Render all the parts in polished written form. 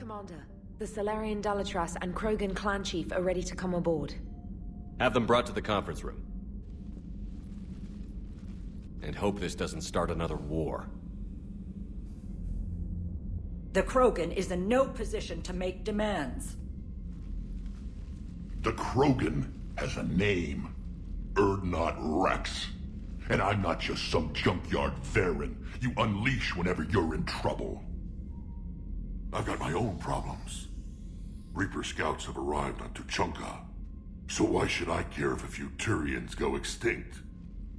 Commander. The Solarian Dalatras and Krogan clan chief are ready to come aboard. Have them brought to the conference room. And hope this doesn't start another war. The Krogan is in no position to make demands. The Krogan has a name. Urdnot Rex. And I'm not just some junkyard Varen you unleash whenever you're in trouble. I've got my own problems. Reaper scouts have arrived on Tuchanka. So why should I care if a few Turians go extinct?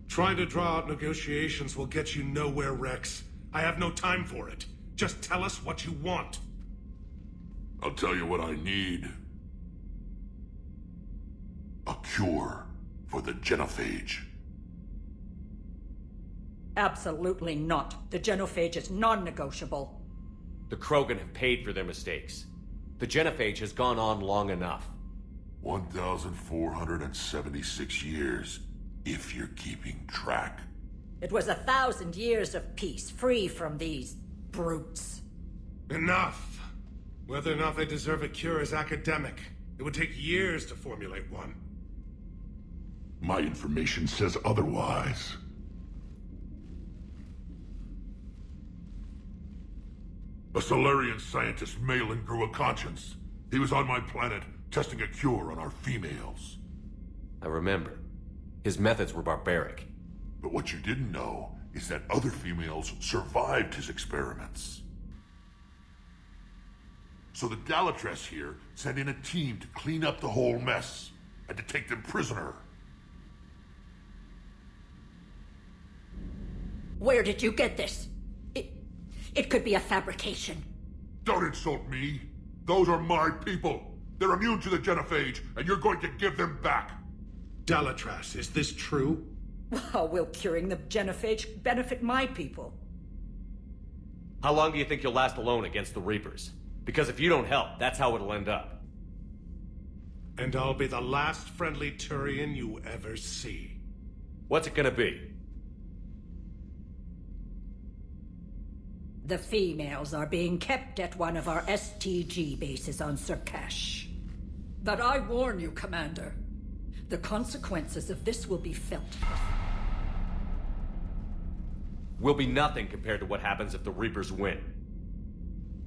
Trying to draw out negotiations will get you nowhere, Rex. I have no time for it. Just tell us what you want. I'll tell you what I need. A cure for the genophage. Absolutely not. The genophage is non-negotiable. The Krogan have paid for their mistakes. The genophage has gone on long enough. 1,476 years, if you're keeping track. It was 1,000 years of peace, free from these brutes. Enough! Whether or not they deserve a cure is academic. It would take years to formulate one. My information says otherwise. A Solarian scientist, Malin, grew a conscience. He was on my planet, testing a cure on our females. I remember. His methods were barbaric. But what you didn't know is that other females survived his experiments. So the Dalatras here sent in a team to clean up the whole mess, and to take them prisoner. Where did you get this? It could be a fabrication. Don't insult me. Those are my people. They're immune to the genophage, and you're going to give them back. Dalatras, is this true? How will curing the genophage benefit my people? How long do you think you'll last alone against the Reapers? Because if you don't help, that's how it'll end up. And I'll be the last friendly Turian you ever see. What's it gonna be? The females are being kept at one of our STG bases on Surkash. But I warn you, Commander. The consequences of this will be felt. Will be nothing compared to what happens if the Reapers win.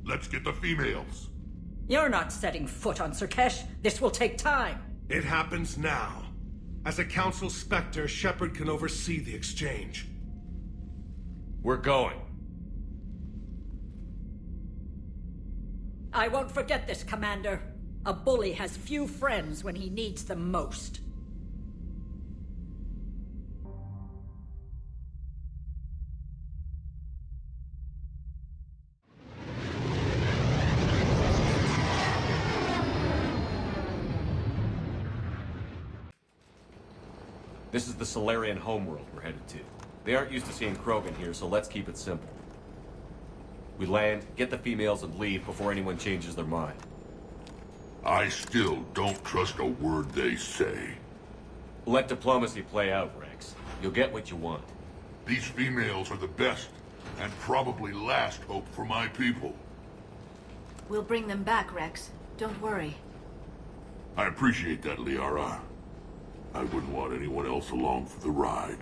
Let's get the females. You're not setting foot on Surkash. This will take time. It happens now. As a Council Spectre, Shepard can oversee the exchange. We're going. I won't forget this, Commander. A bully has few friends when he needs them most. This is the Solarian homeworld we're headed to. They aren't used to seeing Krogan here, so let's keep it simple. We land, get the females, and leave before anyone changes their mind. I still don't trust a word they say. Let diplomacy play out, Rex. You'll get what you want. These females are the best, and probably last hope for my people. We'll bring them back, Rex. Don't worry. I appreciate that, Liara. I wouldn't want anyone else along for the ride.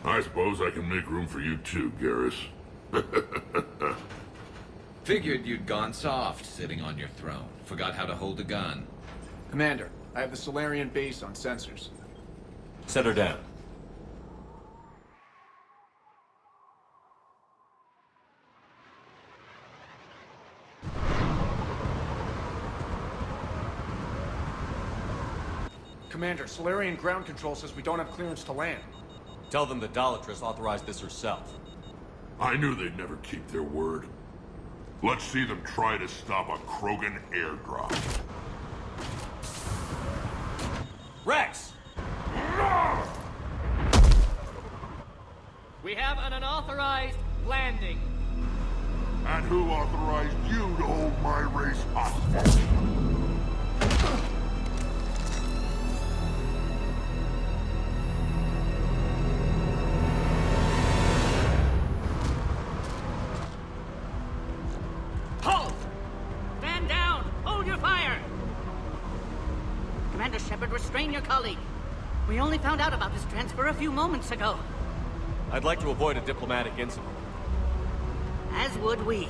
I suppose I can make room for you too, Garrus. Figured you'd gone soft sitting on your throne. Forgot how to hold a gun. Commander, I have the Solarian base on sensors. Set her down. Commander, Solarian ground control says we don't have clearance to land. Tell them the Dalatras authorized this herself. I knew they'd never keep their word. Let's see them try to stop a Krogan airdrop. Rex! We have an unauthorized landing. And who authorized you to hold my race hostage? Commander Shepard, restrain your colleague. We only found out about this transfer a few moments ago. I'd like to avoid a diplomatic incident. As would we.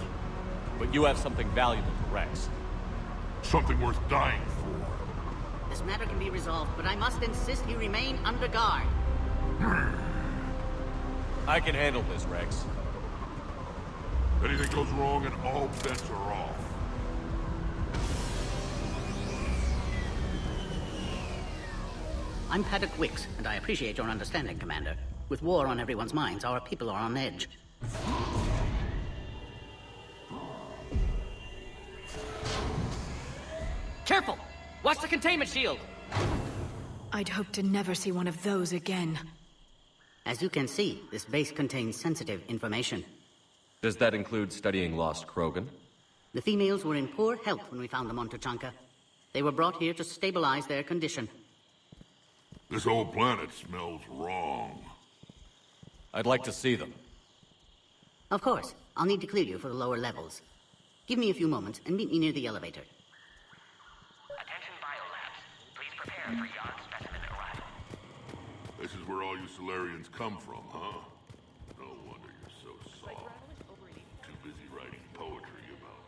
But you have something valuable to Rex. Something worth dying for. This matter can be resolved, but I must insist he remain under guard. I can handle this, Rex. If anything goes wrong and all bets are off. I'm Paddock Wicks, and I appreciate your understanding, Commander. With war on everyone's minds, our people are on edge. Careful! Watch the containment shield! I'd hope to never see one of those again. As you can see, this base contains sensitive information. Does that include studying lost Krogan? The females were in poor health when we found them on Tuchanka. They were brought here to stabilize their condition. This whole planet smells wrong. I'd like to see them. Of course. I'll need to clear you for the lower levels. Give me a few moments and meet me near the elevator. Attention biolabs. Please prepare for yon specimen arrival. This is where all you Solarians come from, huh? No wonder you're so soft. Too busy writing poetry about...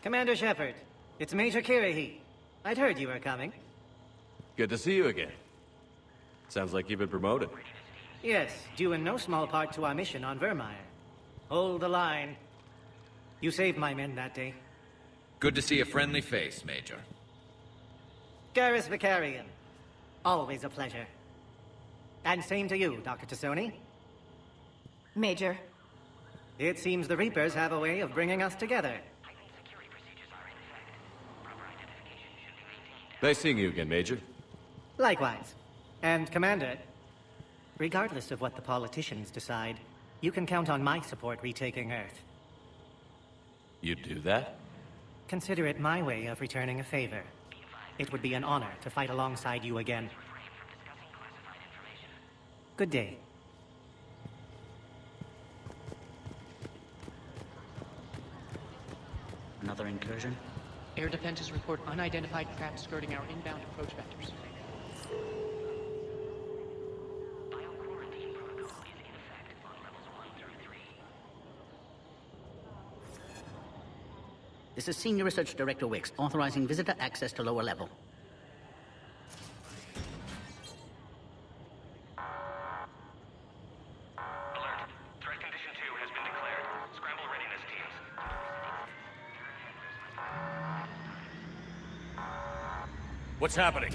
Commander Shepard, it's Major Kirahi. I'd heard you were coming. Good to see you again. Sounds like you've been promoted. Yes, due in no small part to our mission on Vermeer. Hold the line. You saved my men that day. Good to see a friendly face, Major. Garrus Vicarian. Always a pleasure. And same to you, Dr. Tassoni. Major. It seems the Reapers have a way of bringing us together. Nice seeing you again, Major. Likewise. And Commander, regardless of what the politicians decide, you can count on my support retaking Earth. You'd do that? Consider it my way of returning a favor. It would be an honor to fight alongside you again. Good day. Another incursion? Air defenses report unidentified craft skirting our inbound approach vectors. This is Senior Research Director Wicks, authorizing visitor access to lower level. Alert. Threat condition 2 has been declared. Scramble readiness teams. What's happening?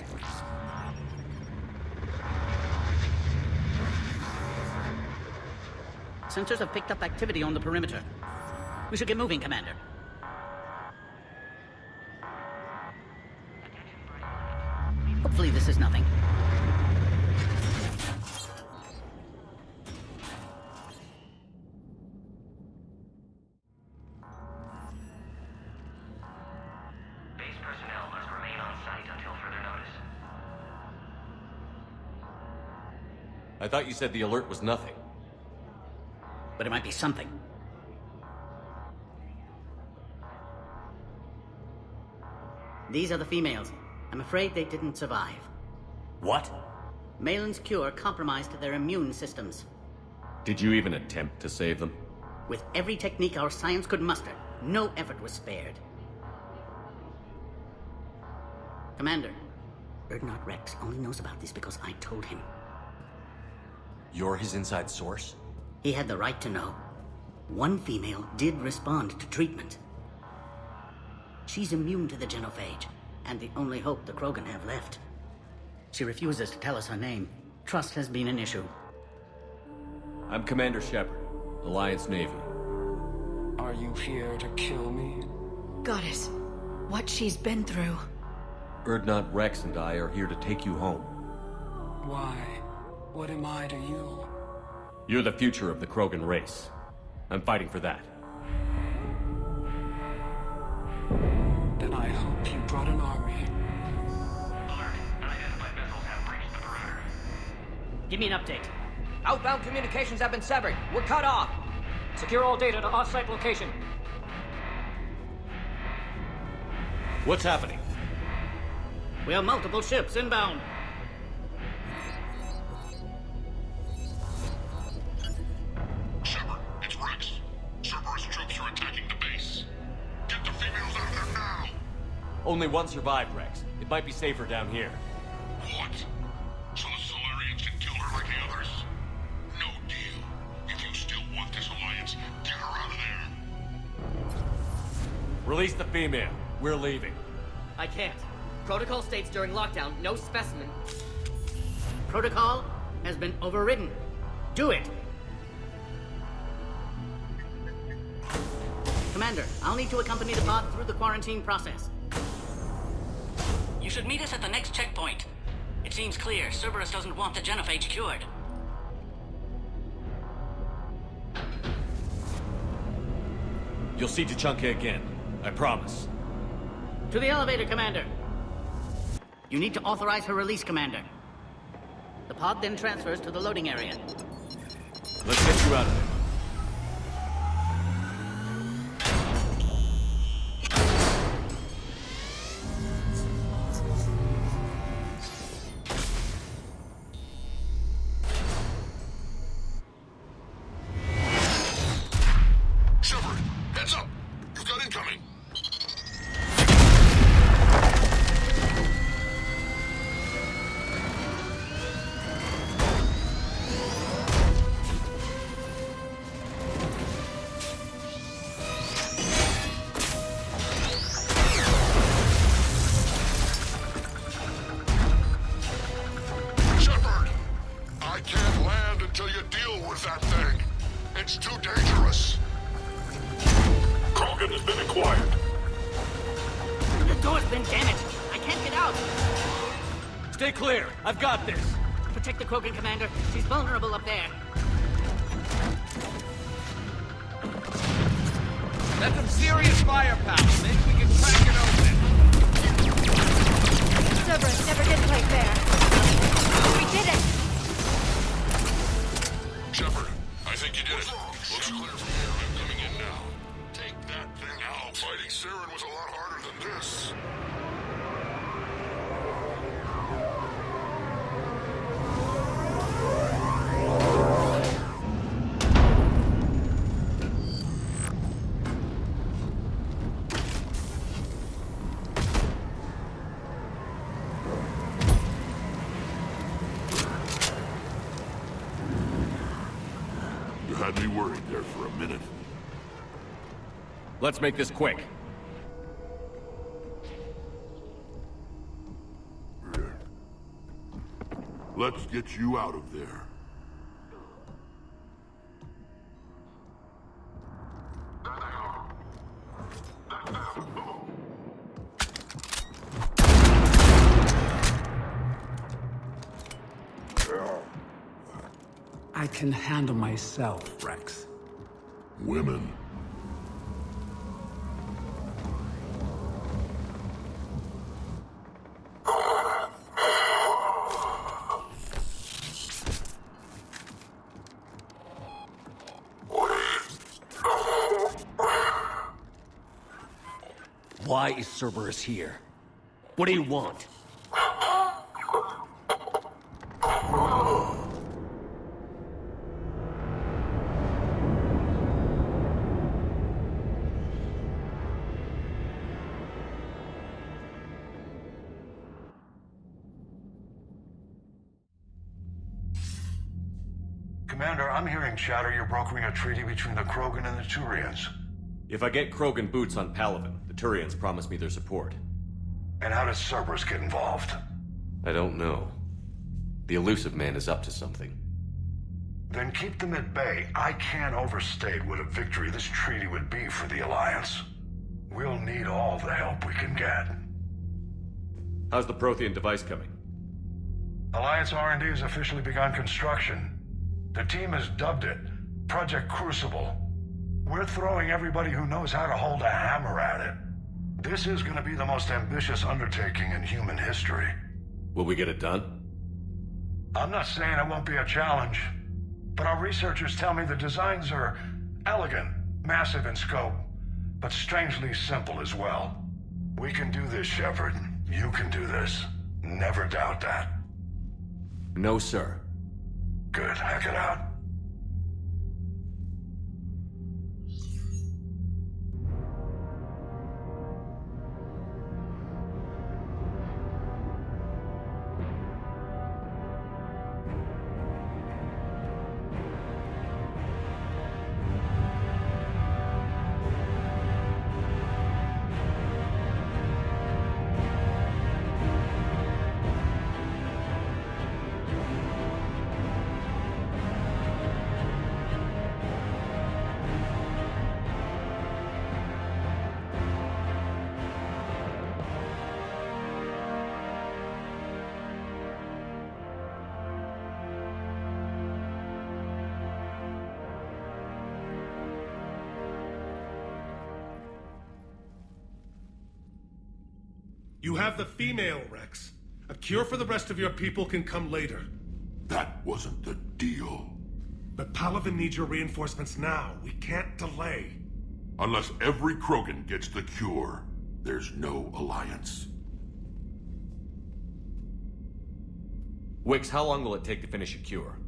Sensors have picked up activity on the perimeter. We should get moving, Commander. Hopefully this is nothing. Base personnel must remain on site until further notice. I thought you said the alert was nothing. But it might be something. These are the females. I'm afraid they didn't survive. What? Malin's cure compromised their immune systems. Did you even attempt to save them? With every technique our science could muster, no effort was spared. Commander, Erdnot Rex only knows about this because I told him. You're his inside source? He had the right to know. One female did respond to treatment. She's immune to the genophage, and the only hope the Krogan have left. She refuses to tell us her name. Trust has been an issue. I'm Commander Shepard, Alliance Navy. Are you here to kill me? Goddess, what she's been through. Erdnot Rex and I are here to take you home. Why? What am I to you? You're the future of the Krogan race. I'm fighting for that. Then I hope you brought an army. Alert. Unidentified missiles have breached the perimeter. Give me an update. Outbound communications have been severed. We're cut off. Secure all data to off-site location. What's happening? We have multiple ships inbound. Shepard, it's Rex. Cerberus troops are attacking the base. Get the females out of there now! Only one survived, Rex. It might be safer down here. What? So the Solarians can kill her like the others? No deal. If you still want this alliance, get her out of there. Release the female. We're leaving. I can't. Protocol states during lockdown, no specimen. Protocol has been overridden. Do it! Commander, I'll need to accompany the pod through the quarantine process. You should meet us at the next checkpoint. It seems clear Cerberus doesn't want the genophage cured. You'll see Tuchanka again. I promise. To the elevator, Commander. You need to authorize her release, Commander. The pod then transfers to the loading area. Let's get you out of there. Shepard, heads up! You've got incoming! Shepard! I can't land until you deal with that thing. It's too dangerous. Krogan has been acquired. The door's been damaged. I can't get out. Stay clear. I've got this. Protect the Krogan, Commander. She's vulnerable up there. That's some serious firepower. Maybe we can crack it open. Cerberus never did play fair. We did it! Shepard, I think you did it. Looks clear from here. I'm coming in now. Take that thing out. Fighting Saren was a lot harder than this. You had me worried there for a minute. Let's make this quick. Let's get you out of there. I can handle myself, Rex. Women. Why is Cerberus here? What do you want? Commander, I'm hearing chatter you're brokering a treaty between the Krogan and the Turians. If I get Krogan boots on Palaven, the Turians promise me their support. And how does Cerberus get involved? I don't know. The elusive man is up to something. Then keep them at bay. I can't overstate what a victory this treaty would be for the Alliance. We'll need all the help we can get. How's the Prothean device coming? Alliance R&D has officially begun construction. The team has dubbed it Project Crucible. We're throwing everybody who knows how to hold a hammer at it. This is going to be the most ambitious undertaking in human history. Will we get it done? I'm not saying it won't be a challenge, but our researchers tell me the designs are elegant, massive in scope, but strangely simple as well. We can do this, Shepard. You can do this. Never doubt that. No, sir. Good. Heck it out. You have the female, Rex. A cure for the rest of your people can come later. That wasn't the deal. But Palaven needs your reinforcements now. We can't delay. Unless every Krogan gets the cure, there's no alliance. Wix, how long will it take to finish a cure?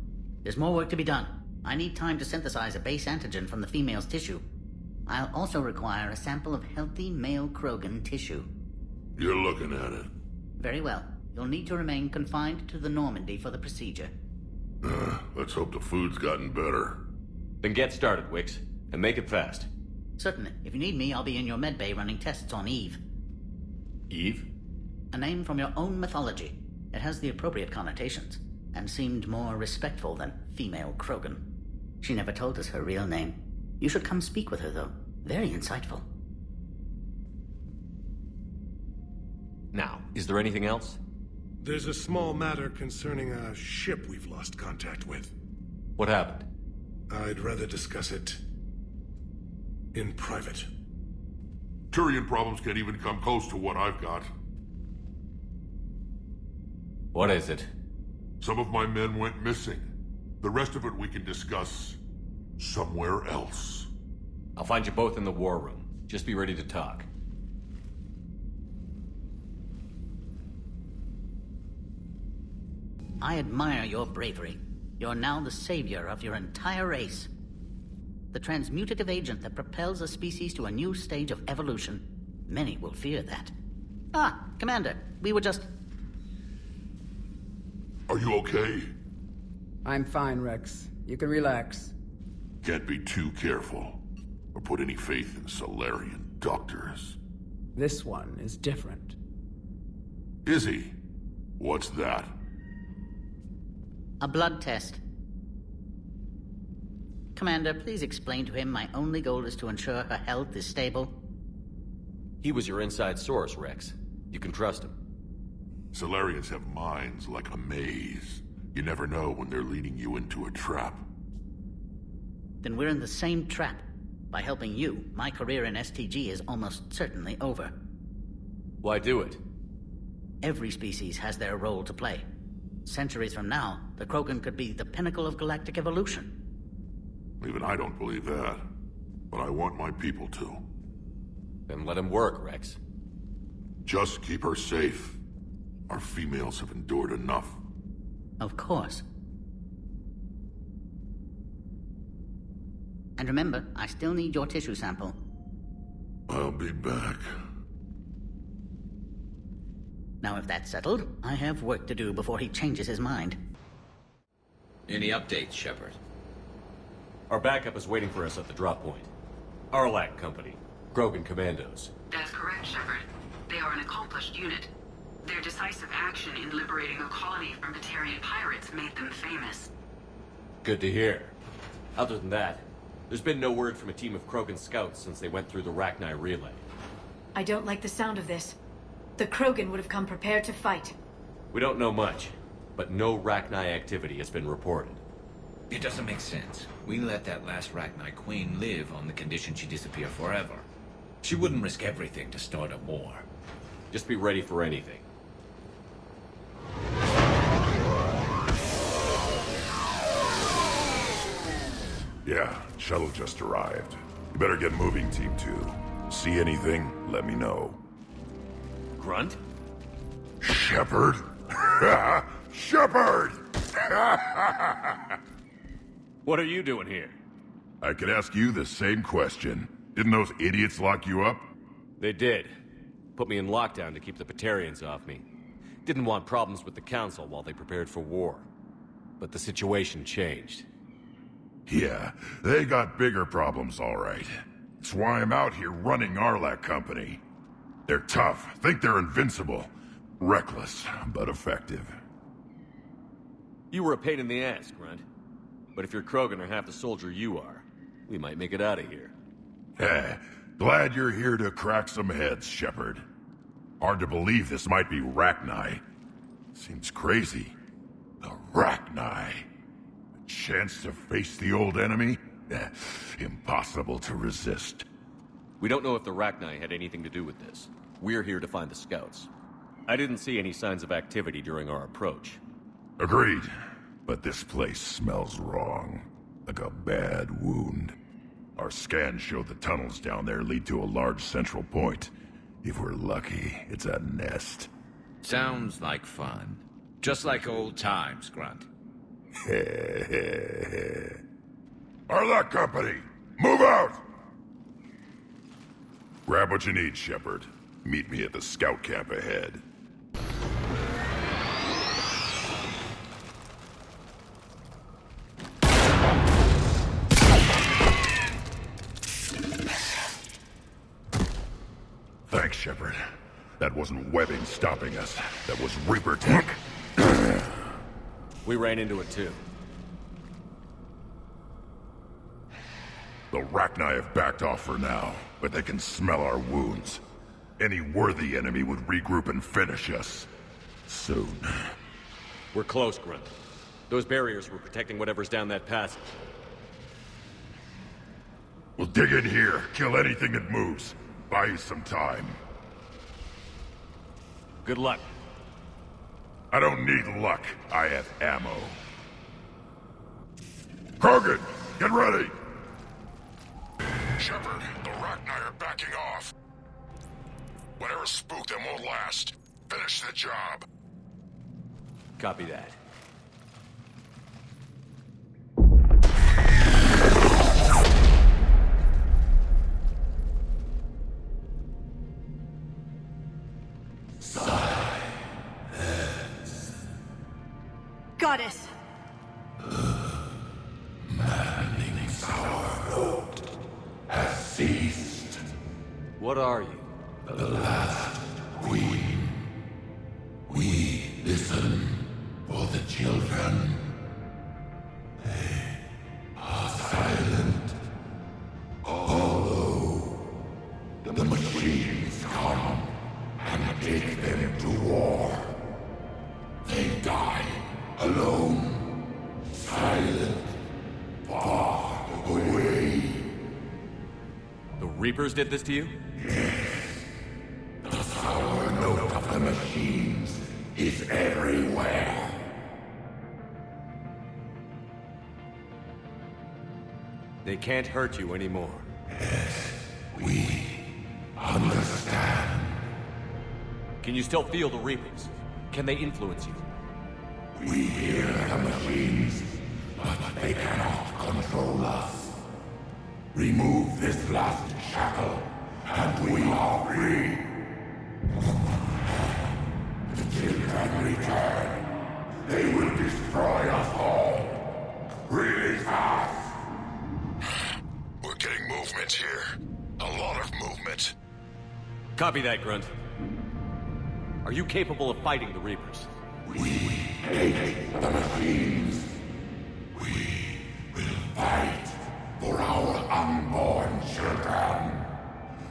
There's more work to be done. I need time to synthesize a base antigen from the female's tissue. I'll also require a sample of healthy male Krogan tissue. You're looking at it. Very well. You'll need to remain confined to the Normandy for the procedure. Let's hope the food's gotten better. Then get started, Wix, and make it fast. Certainly. If you need me, I'll be in your medbay running tests on Eve. Eve? A name from your own mythology. It has the appropriate connotations, and seemed more respectful than female Krogan. She never told us her real name. You should come speak with her, though. Very insightful. Now, is there anything else? There's a small matter concerning a ship we've lost contact with. What happened? I'd rather discuss it in private. Turian problems can't even come close to what I've got. What is it? Some of my men went missing. The rest of it we can discuss somewhere else. I'll find you both in the war room. Just be ready to talk. I admire your bravery. You're now the savior of your entire race. The transmutative agent that propels a species to a new stage of evolution. Many will fear that. Ah, Commander, we were just... Are you okay? I'm fine, Rex. You can relax. Can't be too careful, or put any faith in Solarian doctors. This one is different. Is he? What's that? A blood test. Commander, please explain to him my only goal is to ensure her health is stable. He was your inside source, Rex. You can trust him. Solarians have minds like a maze. You never know when they're leading you into a trap. Then we're in the same trap. By helping you, my career in STG is almost certainly over. Why do it? Every species has their role to play. Centuries from now, the Krogan could be the pinnacle of galactic evolution. Even I don't believe that. But I want my people to. Then let him work, Rex. Just keep her safe. Our females have endured enough. Of course. And remember, I still need your tissue sample. I'll be back. Now if that's settled, I have work to do before he changes his mind. Any updates, Shepard? Our backup is waiting for us at the drop point. Arlac Company. Krogan Commandos. That's correct, Shepard. They are an accomplished unit. Their decisive action in liberating a colony from Batarian pirates made them famous. Good to hear. Other than that, there's been no word from a team of Krogan scouts since they went through the Rachni relay. I don't like the sound of this. The Krogan would have come prepared to fight. We don't know much, but no Rachni activity has been reported. It doesn't make sense. We let that last Rachni queen live on the condition she disappear forever. She wouldn't risk everything to start a war. Just be ready for anything. Yeah, shuttle just arrived. You better get moving, Team 2. See anything, let me know. Grunt? Shepard? Shepard! What are you doing here? I could ask you the same question. Didn't those idiots lock you up? They did. Put me in lockdown to keep the Batarians off me. Didn't want problems with the Council while they prepared for war. But the situation changed. Yeah, they got bigger problems, all right. That's why I'm out here running Arlac Company. They're tough, think they're invincible. Reckless, but effective. You were a pain in the ass, Grunt. But if you're Krogan or half the soldier you are, we might make it out of here. Glad you're here to crack some heads, Shepard. Hard to believe this might be Rachni. Seems crazy. The Rachni. A chance to face the old enemy? Impossible to resist. We don't know if the Rachni had anything to do with this. We're here to find the scouts. I didn't see any signs of activity during our approach. Agreed. But this place smells wrong. Like a bad wound. Our scans show the tunnels down there lead to a large central point. If we're lucky, it's a nest. Sounds like fun. Just like old times, Grunt. Arlac Company, move out! Grab what you need, Shepard. Meet me at the scout camp ahead. Thanks, Shepard. That wasn't webbing stopping us. That was Reaper tech. We ran into it too. The Rachni have backed off for now, but they can smell our wounds. Any worthy enemy would regroup and finish us. Soon. We're close, Grunt. Those barriers were protecting whatever's down that passage. We'll dig in here, kill anything that moves. Buy you some time. Good luck. I don't need luck. I have ammo. Krogan, get ready! Shepard, the Rachni are backing off. Whatever spooked them won't last. Finish the job. Copy that. Goddess! Maddening's our road has ceased. What are you? The last queen. We listen for the children. They are silent. Although the machines come and take them to war, they die alone, silent, far away. The Reapers did this to you? Yes. The sour note of the machines is everywhere. They can't hurt you anymore. Yes, we understand. Can you still feel the Reapers? Can they influence you? We hear the machines, but they cannot control us. Remove this last shackle, and we are free. The children return. They will destroy us all. Release us! We're getting movement here. A lot of movement. Copy that, Grunt. Are you capable of fighting the Reapers? We hate the machines. We will fight for our unborn children.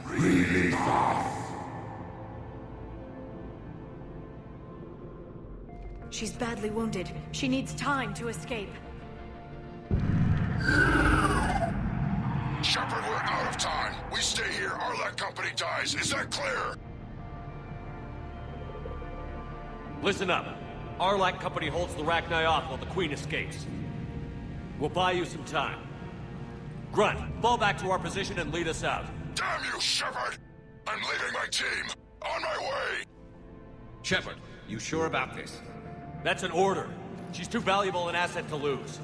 Release us. She's badly wounded. She needs time to escape. Shepard, we're out of time. We stay here, Arlac Company dies. Is that clear? Listen up. Arlac Company holds the Rachni off while the Queen escapes. We'll buy you some time. Grunt, fall back to our position and lead us out. Damn you, Shepard! I'm leaving my team. On my way. Shepard, You sure about this? That's an order. She's too valuable an asset to lose.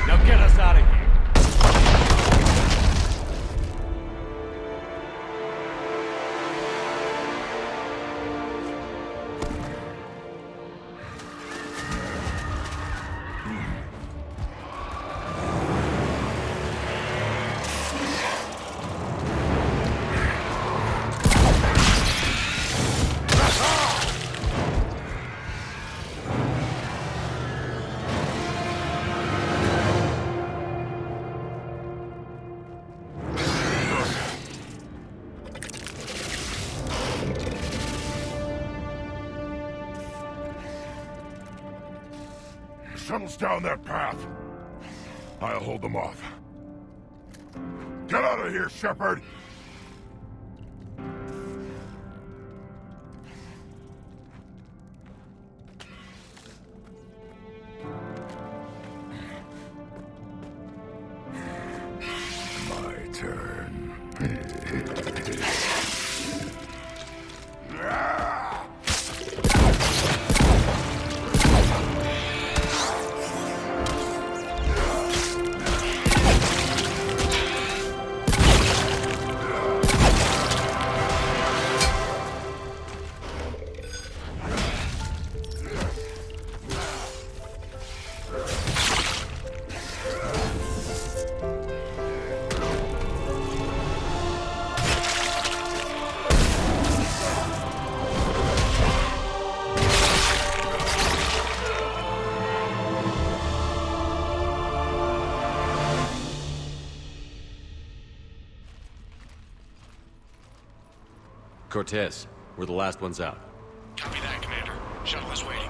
Now get us out of here. Shuttle's down that path. I'll hold them off. Get out of here, Shepard! My turn. Cortez, we're the last ones out. Copy that, Commander. Shuttle is waiting.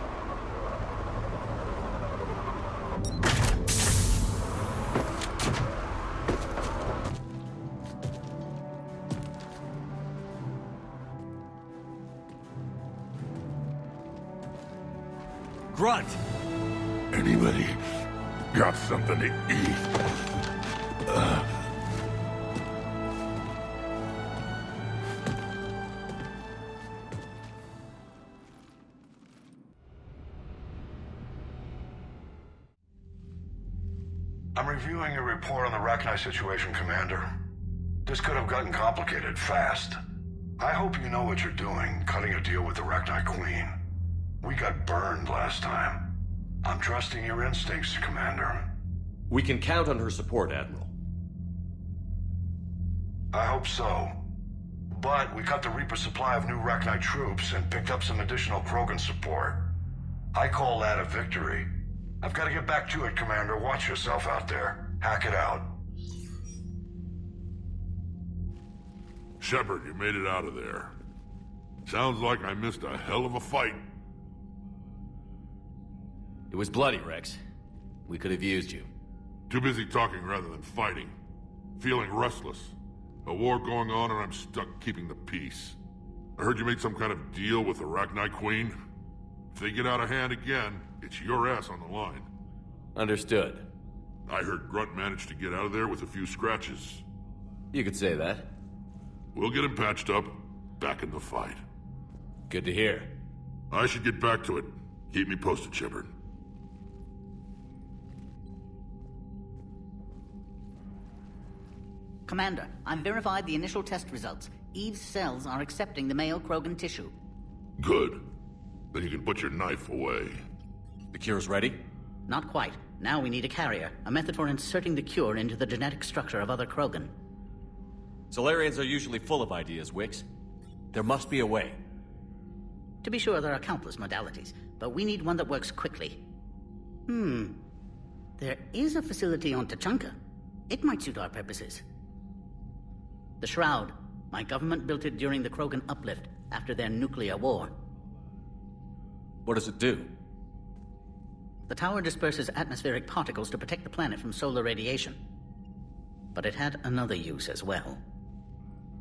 Grunt! Anybody got something to eat? I'm reviewing your report on the Rachni situation, Commander. This could have gotten complicated fast. I hope you know what you're doing, cutting a deal with the Rachni Queen. We got burned last time. I'm trusting your instincts, Commander. We can count on her support, Admiral. I hope so. But we cut the Reaper supply of new Rachni troops and picked up some additional Krogan support. I call that a victory. I've got to get back to it, Commander. Watch yourself out there. Hack it out. Shepard, you made it out of there. Sounds like I missed a hell of a fight. It was bloody, Rex. We could have used you. Too busy talking rather than fighting. Feeling restless. A war going on and I'm stuck keeping the peace. I heard you made some kind of deal with the Rachni Queen. If they get out of hand again, it's your ass on the line. Understood. I heard Grunt managed to get out of there with a few scratches. You could say that. We'll get him patched up, back in the fight. Good to hear. I should get back to it. Keep me posted, Shepard. Commander, I've verified the initial test results. Eve's cells are accepting the male Krogan tissue. Good. Then you can put your knife away. The cure's ready? Not quite. Now we need a carrier, a method for inserting the cure into the genetic structure of other Krogan. Solarians are usually full of ideas, Wix. There must be a way. To be sure, there are countless modalities, but we need one that works quickly. There is a facility on Tachanka. It might suit our purposes. The Shroud. My government built it during the Krogan uplift, after their nuclear war. What does it do? The tower disperses atmospheric particles to protect the planet from solar radiation. But it had another use as well.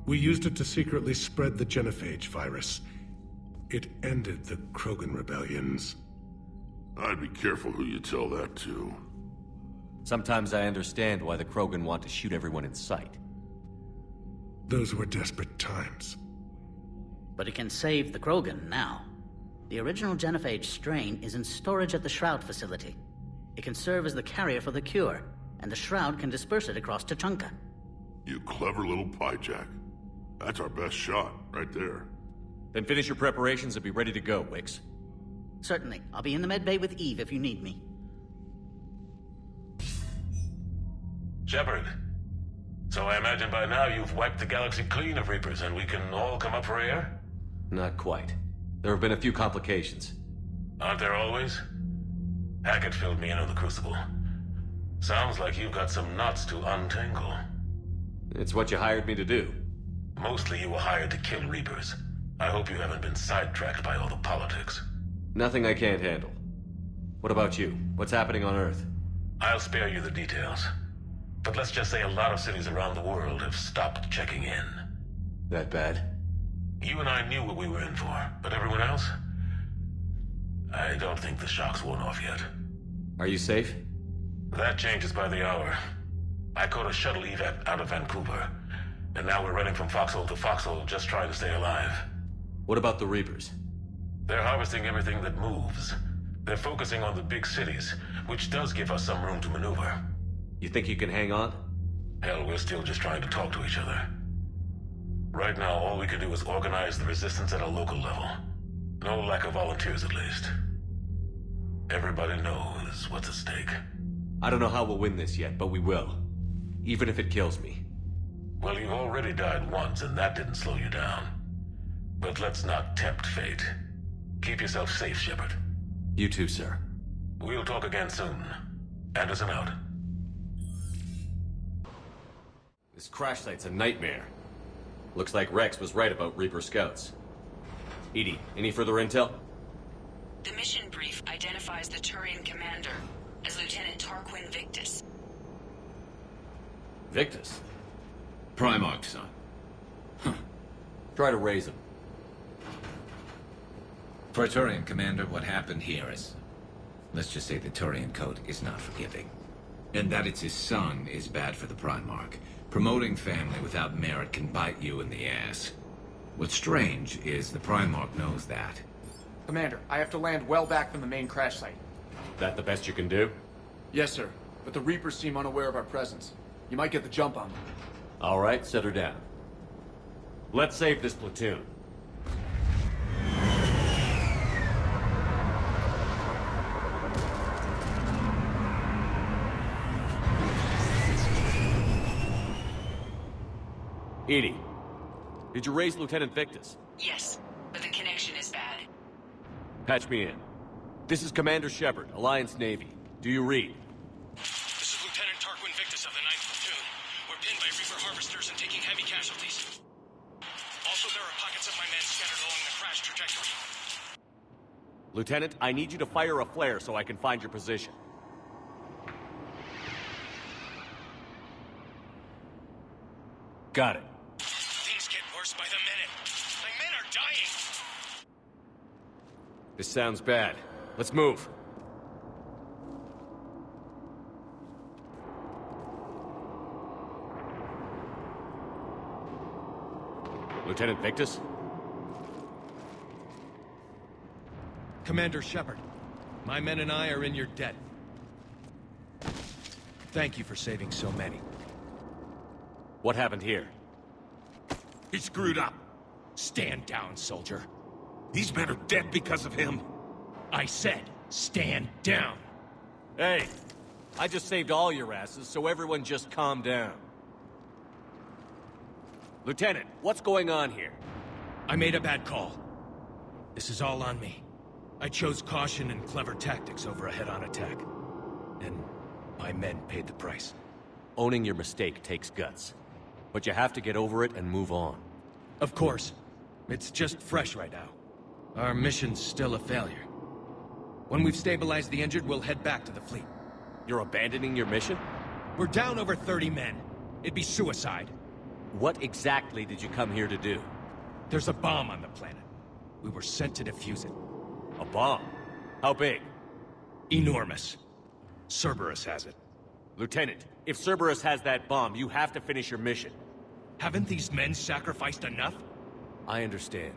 We used it to secretly spread the genophage virus. It ended the Krogan rebellions. I'd be careful who you tell that to. Sometimes I understand why the Krogan want to shoot everyone in sight. Those were desperate times. But it can save the Krogan now. The original genophage strain is in storage at the Shroud facility. It can serve as the carrier for the cure, and the Shroud can disperse it across Tuchanka. You clever little piejack. That's our best shot, right there. Then finish your preparations and be ready to go, Wix. Certainly. I'll be in the medbay with Eve if you need me. Shepard. So I imagine by now you've wiped the galaxy clean of Reapers and we can all come up for air? Not quite. There have been a few complications. Aren't there always? Hackett filled me in on the Crucible. Sounds like you've got some knots to untangle. It's what you hired me to do. Mostly you were hired to kill Reapers. I hope you haven't been sidetracked by all the politics. Nothing I can't handle. What about you? What's happening on Earth? I'll spare you the details. But let's just say a lot of cities around the world have stopped checking in. That bad? You and I knew what we were in for, but everyone else? I don't think the shock's worn off yet. Are you safe? That changes by the hour. I caught a shuttle evac out of Vancouver, and now we're running from foxhole to foxhole just trying to stay alive. What about the Reapers? They're harvesting everything that moves. They're focusing on the big cities, which does give us some room to maneuver. You think you can hang on? Hell, we're still just trying to talk to each other. Right now, all we can do is organize the resistance at a local level. No lack of volunteers, at least. Everybody knows what's at stake. I don't know how we'll win this yet, but we will. Even if it kills me. Well, you've already died once, and that didn't slow you down. But let's not tempt fate. Keep yourself safe, Shepard. You too, sir. We'll talk again soon. Anderson out. This crash site's a nightmare. Looks like Rex was right about Reaper scouts. Edie, any further intel? The mission brief identifies the Turian commander as Lieutenant Tarquin Victus. Victus? Primarch's son. Huh. Try to raise him. For a Turian commander, what happened here is... Let's just say the Turian code is not forgiving. And that it's his son is bad for the Primarch. Promoting family without merit can bite you in the ass. What's strange is the Primarch knows that. Commander, I have to land well back from the main crash site. That the best you can do? Yes, sir. But the Reapers seem unaware of our presence. You might get the jump on them. All right, set her down. Let's save this platoon. Edie, did you raise Lieutenant Victus? Yes, but the connection is bad. Patch me in. This is Commander Shepard, Alliance Navy. Do you read? This is Lieutenant Tarquin Victus of the 9th Platoon. We're pinned by Reaper harvesters and taking heavy casualties. Also, there are pockets of my men scattered along the crash trajectory. Lieutenant, I need you to fire a flare so I can find your position. Got it. Things get worse by the minute. My men are dying! This sounds bad. Let's move. Lieutenant Victus? Commander Shepard, my men and I are in your debt. Thank you for saving so many. What happened here? He screwed up. Stand down, soldier. These men are dead because of him. I said, stand down. Hey, I just saved all your asses, so everyone just calm down. Lieutenant, what's going on here? I made a bad call. This is all on me. I chose caution and clever tactics over a head-on attack. And my men paid the price. Owning your mistake takes guts. But you have to get over it and move on. Of course. It's just fresh right now. Our mission's still a failure. When we've stabilized the injured, we'll head back to the fleet. You're abandoning your mission? We're down over 30 men. It'd be suicide. What exactly did you come here to do? There's a bomb on the planet. We were sent to defuse it. A bomb? How big? Enormous. Cerberus has it. Lieutenant, if Cerberus has that bomb, you have to finish your mission. Haven't these men sacrificed enough? I understand.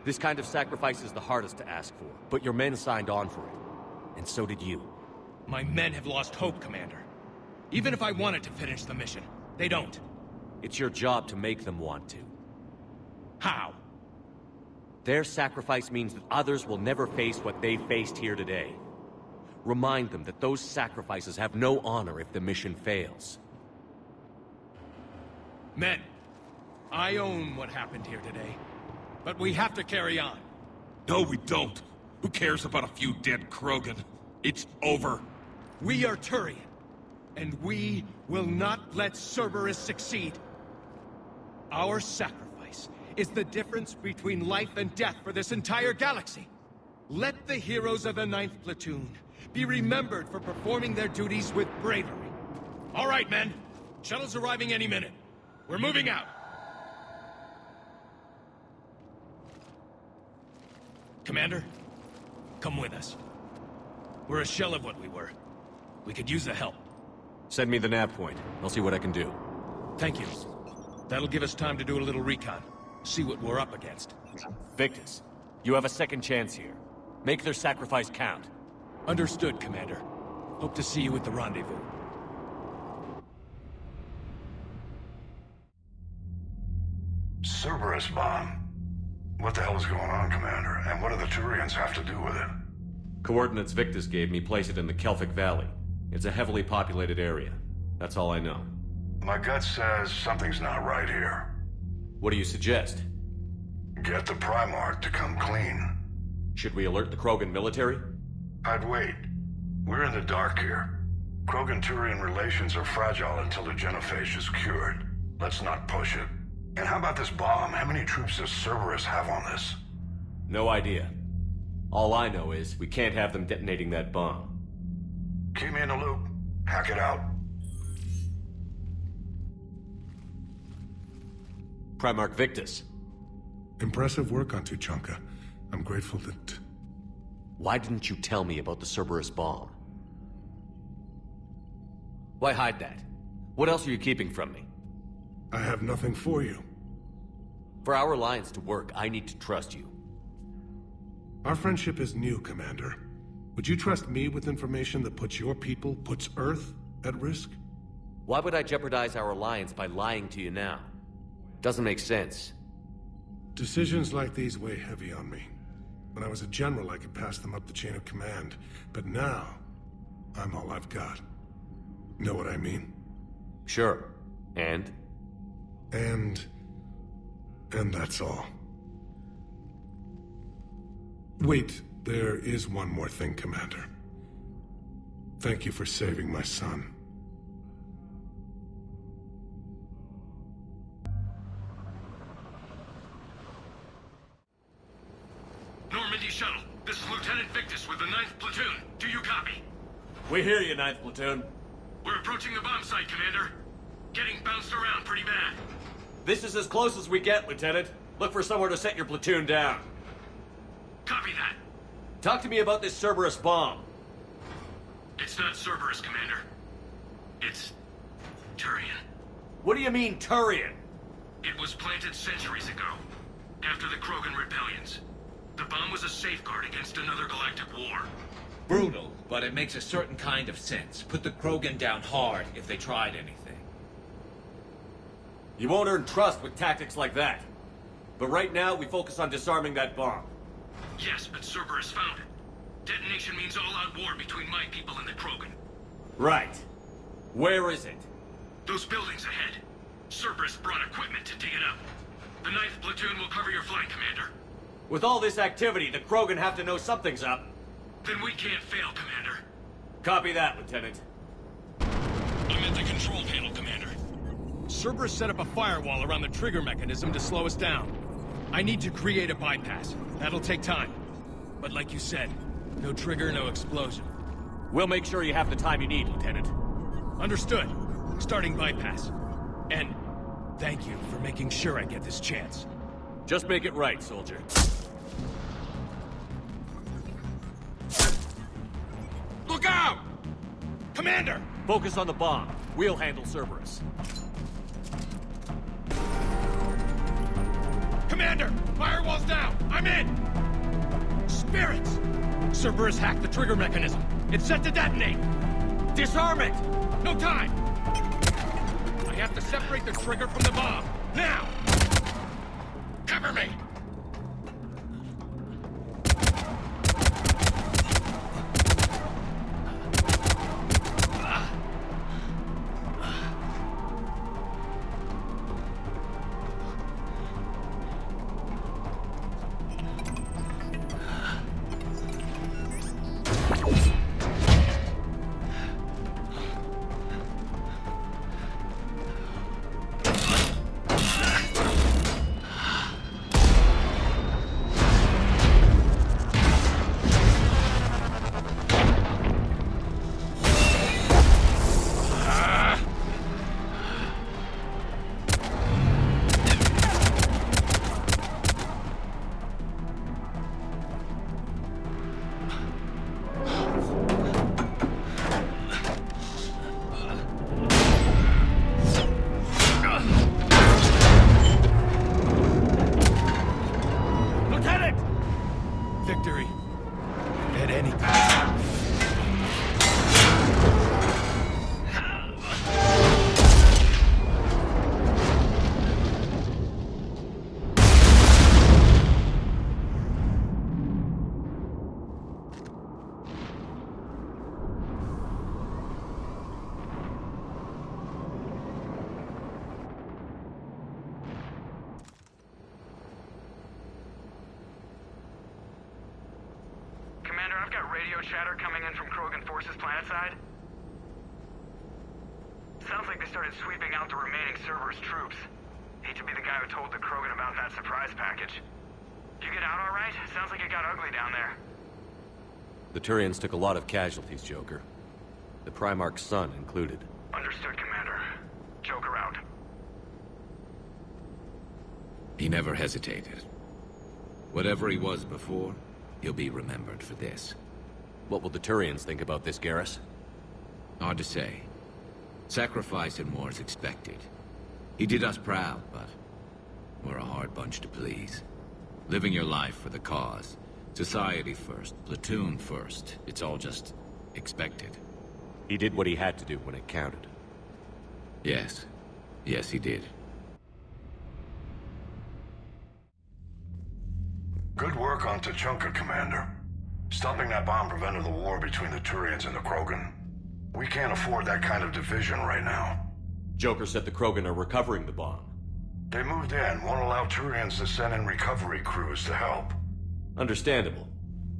This kind of sacrifice is the hardest to ask for, but your men signed on for it. And so did you. My men have lost hope, Commander. Even if I wanted to finish the mission, they don't. It's your job to make them want to. How? Their sacrifice means that others will never face what they faced here today. Remind them that those sacrifices have no honor if the mission fails. Men, I own what happened here today. But we have to carry on. No, we don't. Who cares about a few dead Krogan? It's over. We are Turian, and we will not let Cerberus succeed. Our sacrifice is the difference between life and death for this entire galaxy. Let the heroes of the 9th Platoon be remembered for performing their duties with bravery. All right, men. Shuttle's arriving any minute. We're moving out. Commander, come with us. We're a shell of what we were. We could use the help. Send me the nav point. I'll see what I can do. Thank you. That'll give us time to do a little recon. See what we're up against. Victus, you have a second chance here. Make their sacrifice count. Understood, Commander. Hope to see you at the rendezvous. Cerberus bomb. What the hell is going on, Commander? And what do the Turians have to do with it? Coordinates Victus gave me place it in the Kelphic Valley. It's a heavily populated area. That's all I know. My gut says something's not right here. What do you suggest? Get the Primarch to come clean. Should we alert the Krogan military? I'd wait. We're in the dark here. Krogan-Turian relations are fragile until the genophage is cured. Let's not push it. And how about this bomb? How many troops does Cerberus have on this? No idea. All I know is we can't have them detonating that bomb. Keep me in the loop. Hack it out. Primarch Victus. Impressive work on Tuchanka. I'm grateful that... Why didn't you tell me about the Cerberus bomb? Why hide that? What else are you keeping from me? I have nothing for you. For our alliance to work, I need to trust you. Our friendship is new, Commander. Would you trust me with information that puts your people, puts Earth, at risk? Why would I jeopardize our alliance by lying to you now? Doesn't make sense. Decisions like these weigh heavy on me. When I was a general, I could pass them up the chain of command. But now, I'm all I've got. Know what I mean? Sure. And? And that's all. Wait, there is one more thing, Commander. Thank you for saving my son. Normandy Shuttle, this is Lieutenant Victus with the 9th Platoon. Do you copy? We hear you, 9th Platoon. We're approaching the bomb site, Commander. Getting bounced around pretty bad. This is as close as we get, Lieutenant. Look for somewhere to set your platoon down. Copy that. Talk to me about this Cerberus bomb. It's not Cerberus, Commander. It's... Turian. What do you mean, Turian? It was planted centuries ago, after the Krogan rebellions. The bomb was a safeguard against another galactic war. Brutal, but it makes a certain kind of sense. Put the Krogan down hard if they tried anything. You won't earn trust with tactics like that. But right now, we focus on disarming that bomb. Yes, but Cerberus found it. Detonation means all-out war between my people and the Krogan. Right. Where is it? Those buildings ahead. Cerberus brought equipment to dig it up. The 9th Platoon will cover your flank, Commander. With all this activity, the Krogan have to know something's up. Then we can't fail, Commander. Copy that, Lieutenant. I'm at the control panel, Commander. Cerberus set up a firewall around the trigger mechanism to slow us down. I need to create a bypass. That'll take time. But like you said, no trigger, no explosion. We'll make sure you have the time you need, Lieutenant. Understood. Starting bypass. And thank you for making sure I get this chance. Just make it right, soldier. Commander! Focus on the bomb. We'll handle Cerberus. Commander! Firewall's down! I'm in! Spirits! Cerberus hacked the trigger mechanism. It's set to detonate! Disarm it! No time! I have to separate the trigger from the bomb. Now! Cover me! I've got radio chatter coming in from Krogan forces planetside. Sounds like they started sweeping out the remaining Cerberus troops. Hate to be the guy who told the Krogan about that surprise package. Did you get out all right? Sounds like it got ugly down there. The Turians took a lot of casualties, Joker. The Primarch's son included. Understood, Commander. Joker out. He never hesitated. Whatever he was before, he'll be remembered for this. What will the Turians think about this, Garrus? Hard to say. Sacrifice and war is expected. He did us proud, but we're a hard bunch to please. Living your life for the cause. Society first, platoon first. It's all just expected. He did what he had to do when it counted. Yes. Yes, he did. Good work on Tuchanka, Commander. Stopping that bomb prevented the war between the Turians and the Krogan. We can't afford that kind of division right now. Joker said the Krogan are recovering the bomb. They moved in, won't allow Turians to send in recovery crews to help. Understandable.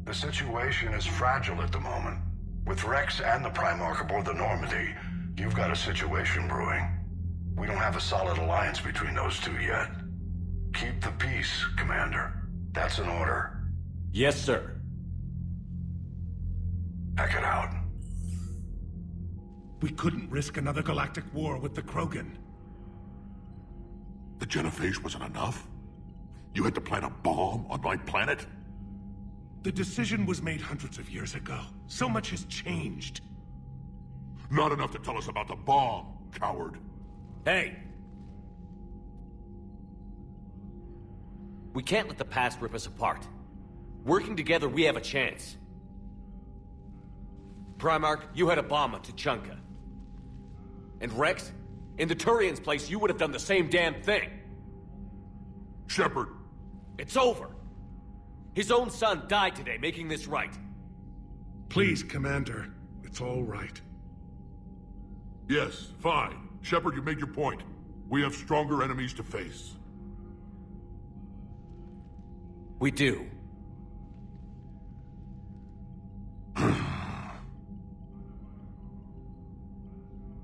The situation is fragile at the moment. With Rex and the Primarch aboard the Normandy, you've got a situation brewing. We don't have a solid alliance between those two yet. Keep the peace, Commander. That's an order. Yes, sir. Heck it out. We couldn't risk another galactic war with the Krogan. The genophage wasn't enough? You had to plant a bomb on my planet? The decision was made hundreds of years ago. So much has changed. Not enough to tell us about the bomb, coward. Hey! We can't let the past rip us apart. Working together, we have a chance. Primarch, you had a bomb on Tuchanka. And Rex, in the Turians' place, you would have done the same damn thing. Shepard. It's over. His own son died today, making this right. Please, Commander. It's all right. Yes, fine. Shepard, you made your point. We have stronger enemies to face. We do.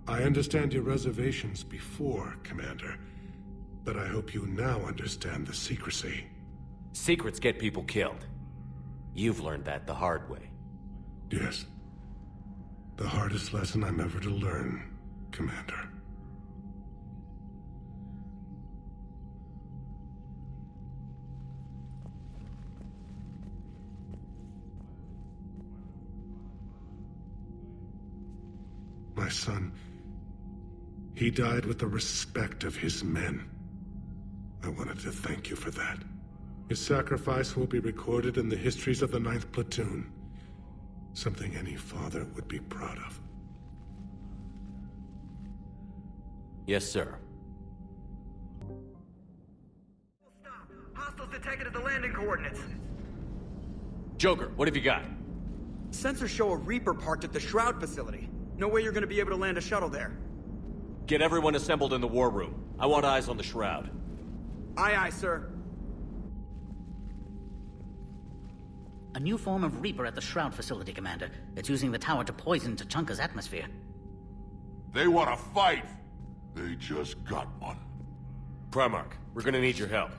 I understand your reservations before, Commander. But I hope you now understand the secrecy. Secrets get people killed. You've learned that the hard way. Yes. The hardest lesson I'm ever to learn, Commander. my son. He died with the respect of his men. I wanted to thank you for that. His sacrifice will be recorded in the histories of the 9th Platoon. Something any father would be proud of. Yes, sir. Hostiles detected at the landing coordinates. Joker, what have you got? Sensors show a Reaper parked at the Shroud facility. No way you're gonna be able to land a shuttle there. Get everyone assembled in the war room. I want eyes on the Shroud. Aye, aye, sir. A new form of Reaper at the Shroud facility, Commander. It's using the tower to poison Tachanka's atmosphere. They want to fight! They just got one. Primarch, we're gonna need your help.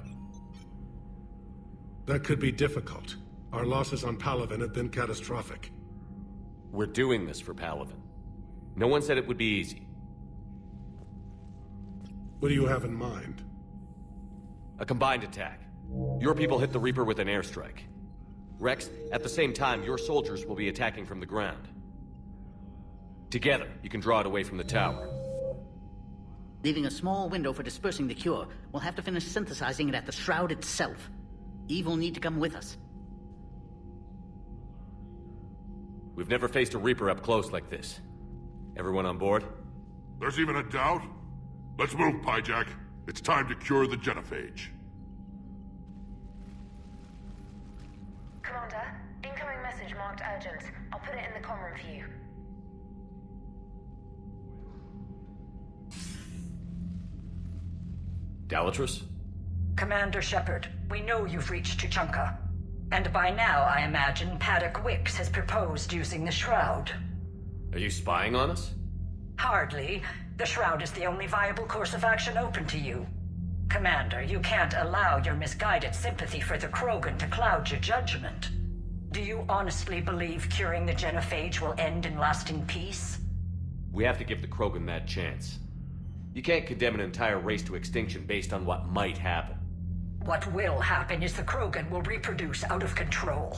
That could be difficult. Our losses on Palaven have been catastrophic. We're doing this for Palaven. No one said it would be easy. What do you have in mind? A combined attack. Your people hit the Reaper with an airstrike. Rex, at the same time, your soldiers will be attacking from the ground. Together, you can draw it away from the tower. Leaving a small window for dispersing the cure, we'll have to finish synthesizing it at the Shroud itself. Eve will need to come with us. We've never faced a Reaper up close like this. Everyone on board? There's even a doubt? Let's move, Pyjack. It's time to cure the genophage. Commander, incoming message marked urgent. I'll put it in the comm room for you. Dalatrus? Commander Shepard, we know you've reached Tachanka. And by now, I imagine, Paddock Wicks has proposed using the Shroud. Are you spying on us? Hardly. The Shroud is the only viable course of action open to you. Commander, you can't allow your misguided sympathy for the Krogan to cloud your judgment. Do you honestly believe curing the genophage will end in lasting peace? We have to give the Krogan that chance. You can't condemn an entire race to extinction based on what might happen. What will happen is the Krogan will reproduce out of control.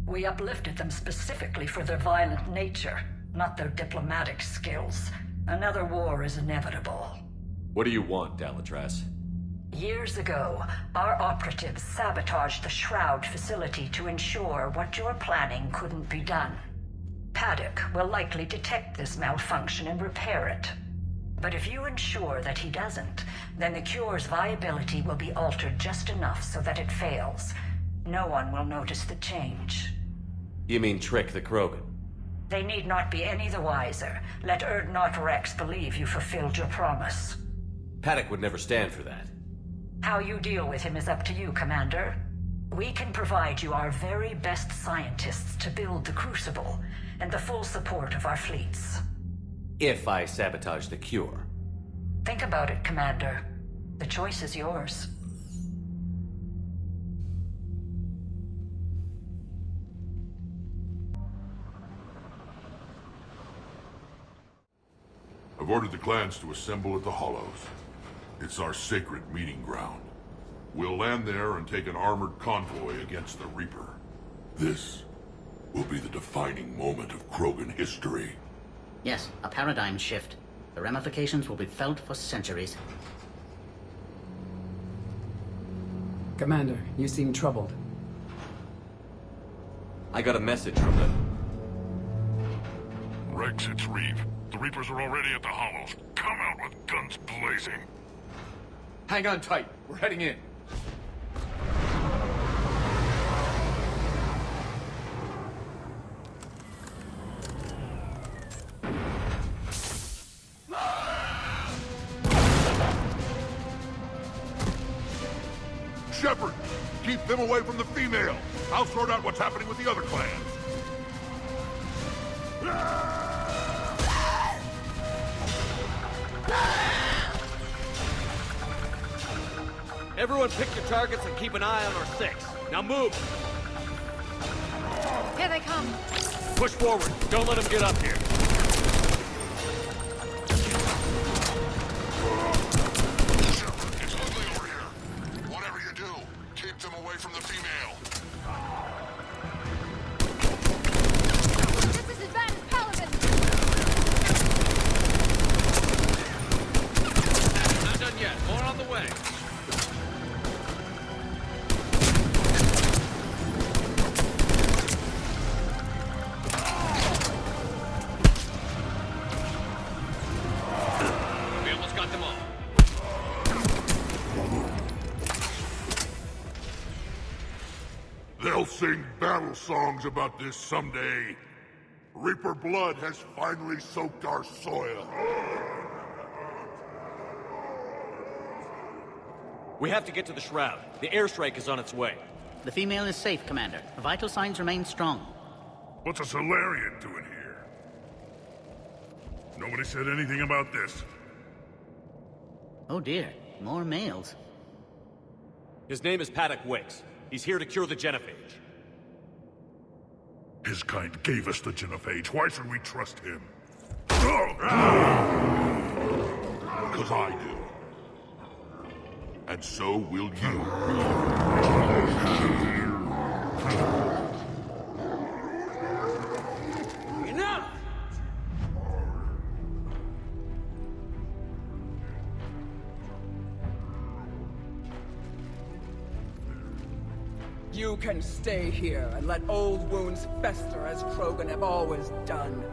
We uplifted them specifically for their violent nature, not their diplomatic skills. Another war is inevitable. What do you want, Dalatrus? Years ago, our operatives sabotaged the Shroud facility to ensure what you're planning couldn't be done. Paddock will likely detect this malfunction and repair it. But if you ensure that he doesn't, then the cure's viability will be altered just enough so that it fails. No one will notice the change. You mean trick the Krogan? They need not be any the wiser. Let Urdnot Rex believe you fulfilled your promise. Paddock would never stand for that. How you deal with him is up to you, Commander. We can provide you our very best scientists to build the Crucible, and the full support of our fleets. If I sabotage the cure. Think about it, Commander. The choice is yours. I've ordered the clans to assemble at the Hollows. It's our sacred meeting ground. We'll land there and take an armored convoy against the Reaper. This will be the defining moment of Krogan history. Yes, a paradigm shift. The ramifications will be felt for centuries. Commander, you seem troubled. I got a message from them. Rex, it's Reeve. The Reapers are already at the Hollows. Come out with guns blazing. Hang on tight. We're heading in. Shepard, keep them away from the female. I'll sort out what's happening with the other clans. Everyone pick your targets and keep an eye on our 6. Now move! Here they come. Push forward. Don't let them get up here. Shepard, it's ugly over here. Whatever you do, keep them away from the female. This is as bad as Palaven. battle songs about this someday. Reaper blood has finally soaked our soil. We have to get to the Shroud. The airstrike is on its way. The female is safe, Commander. Vital signs remain strong. What's a Solarian doing here? Nobody said anything about this. Oh dear, more males. His name is Paddock Wicks. He's here to cure the genophage. His kind gave us the genophage. Why should we trust him? Because I do. And so will you. Enough! You can stay here and let old wounds fester as Krogan have always done.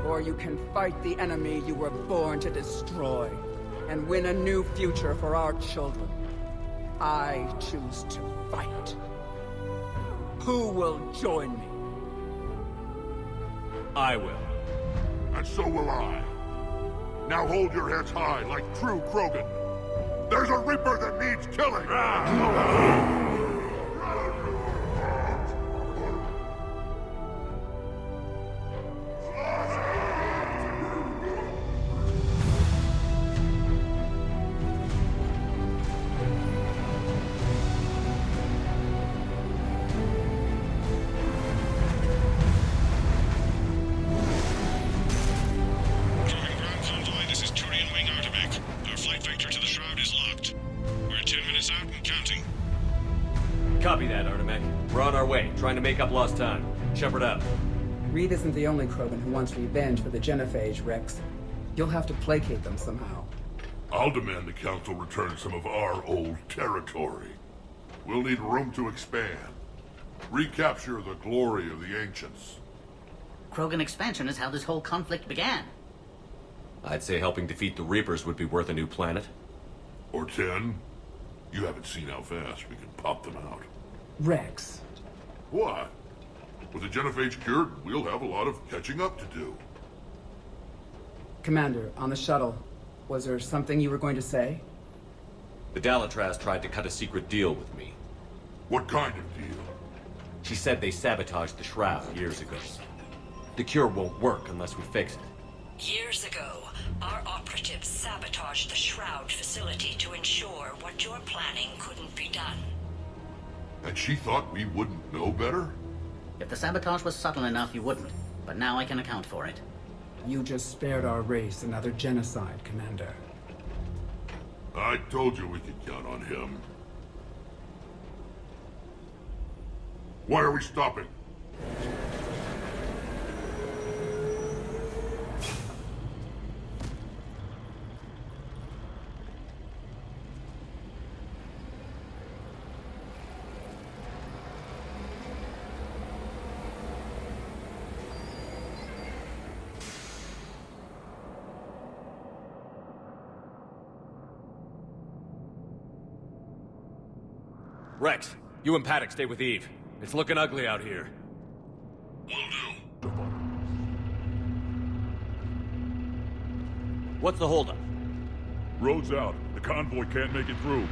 Or you can fight the enemy you were born to destroy and win a new future for our children. I choose to fight. Who will join me? I will. And so will I. Now hold your heads high like true Krogan. There's a Reaper that needs killing! Copy that, Artemek. We're on our way, trying to make up lost time. Shepard out. Reed isn't the only Krogan who wants revenge for the genophage, Rex. You'll have to placate them somehow. I'll demand the Council return some of our old territory. We'll need room to expand. Recapture the glory of the Ancients. Krogan expansion is how this whole conflict began. I'd say helping defeat the Reapers would be worth a new planet. Or 10. You haven't seen how fast we can pop them out. Rex. What? With the genophage cured, we'll have a lot of catching up to do. Commander, on the shuttle, was there something you were going to say? The Dalatraz tried to cut a secret deal with me. What kind of deal? She said they sabotaged the Shroud years ago. The cure won't work unless we fix it. Years ago, our operatives sabotaged the Shroud facility to ensure what you're planning couldn't be done. And she thought we wouldn't know better? If the sabotage was subtle enough, you wouldn't. But now I can account for it. You just spared our race another genocide, Commander. I told you we could count on him. Why are we stopping? Rex, you and Paddock stay with Eve. It's looking ugly out here. Will do. What's the holdup? Road's out. The convoy can't make it through.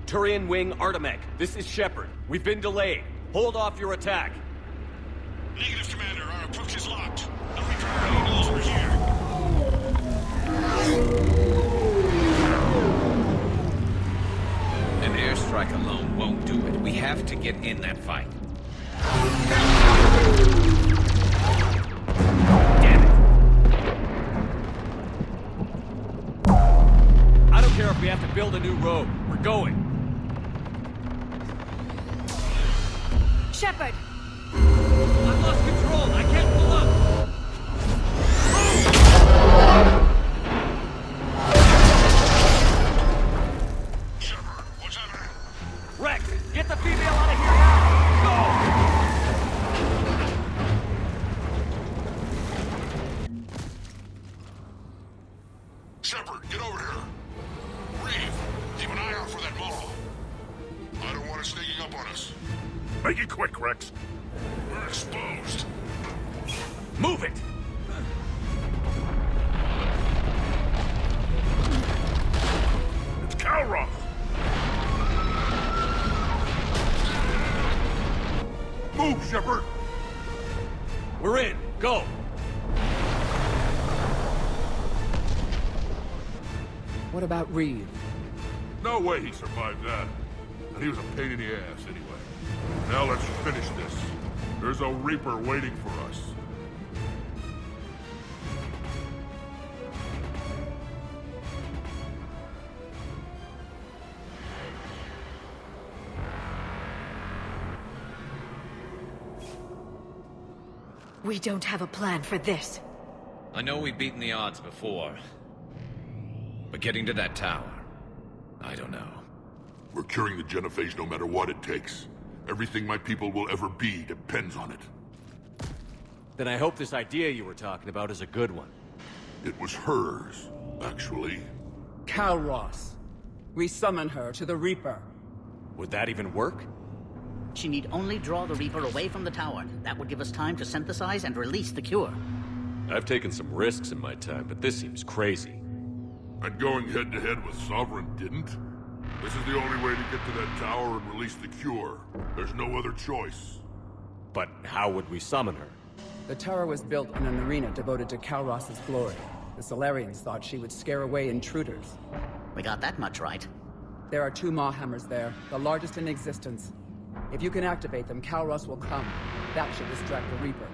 Turian Wing Artemek, this is Shepard. We've been delayed. Hold off your attack. Negative, Commander. Our approach is locked. The Reaper already knows we're here. An airstrike alone won't do it. We have to get in that fight. Damn it! I don't care if we have to build a new road. We're going. Shepard! I've lost control. I can't pull up. Shepard, what's happening? Rex, get the female out of here now! Go! Shepard, get over here! Reeve, keep an eye out for that mall. I don't want it sneaking up on us. Make it quick, Rex. We're exposed. Move it! It's Calroth! Move, Shepard! We're in. Go! What about Reed? No way he survived that. And he was a pain in the ass anyway. Now let's finish this. There's a Reaper waiting for us. We don't have a plan for this. I know we've beaten the odds before. But getting to that tower, I don't know. We're curing the genophage no matter what it takes. Everything my people will ever be depends on it. Then I hope this idea you were talking about is a good one. It was hers, actually. Calroth. We summon her to the Reaper. Would that even work? She need only draw the Reaper away from the tower. That would give us time to synthesize and release the cure. I've taken some risks in my time, but this seems crazy. And going head-to-head with Sovereign didn't? This is the only way to get to that tower and release the cure. There's no other choice. But how would we summon her? The tower was built in an arena devoted to Calroth's glory. The Solarians thought she would scare away intruders. We got that much right. There are 2 Maw hammers there, the largest in existence. If you can activate them, Calroth will come. That should distract the Reaper.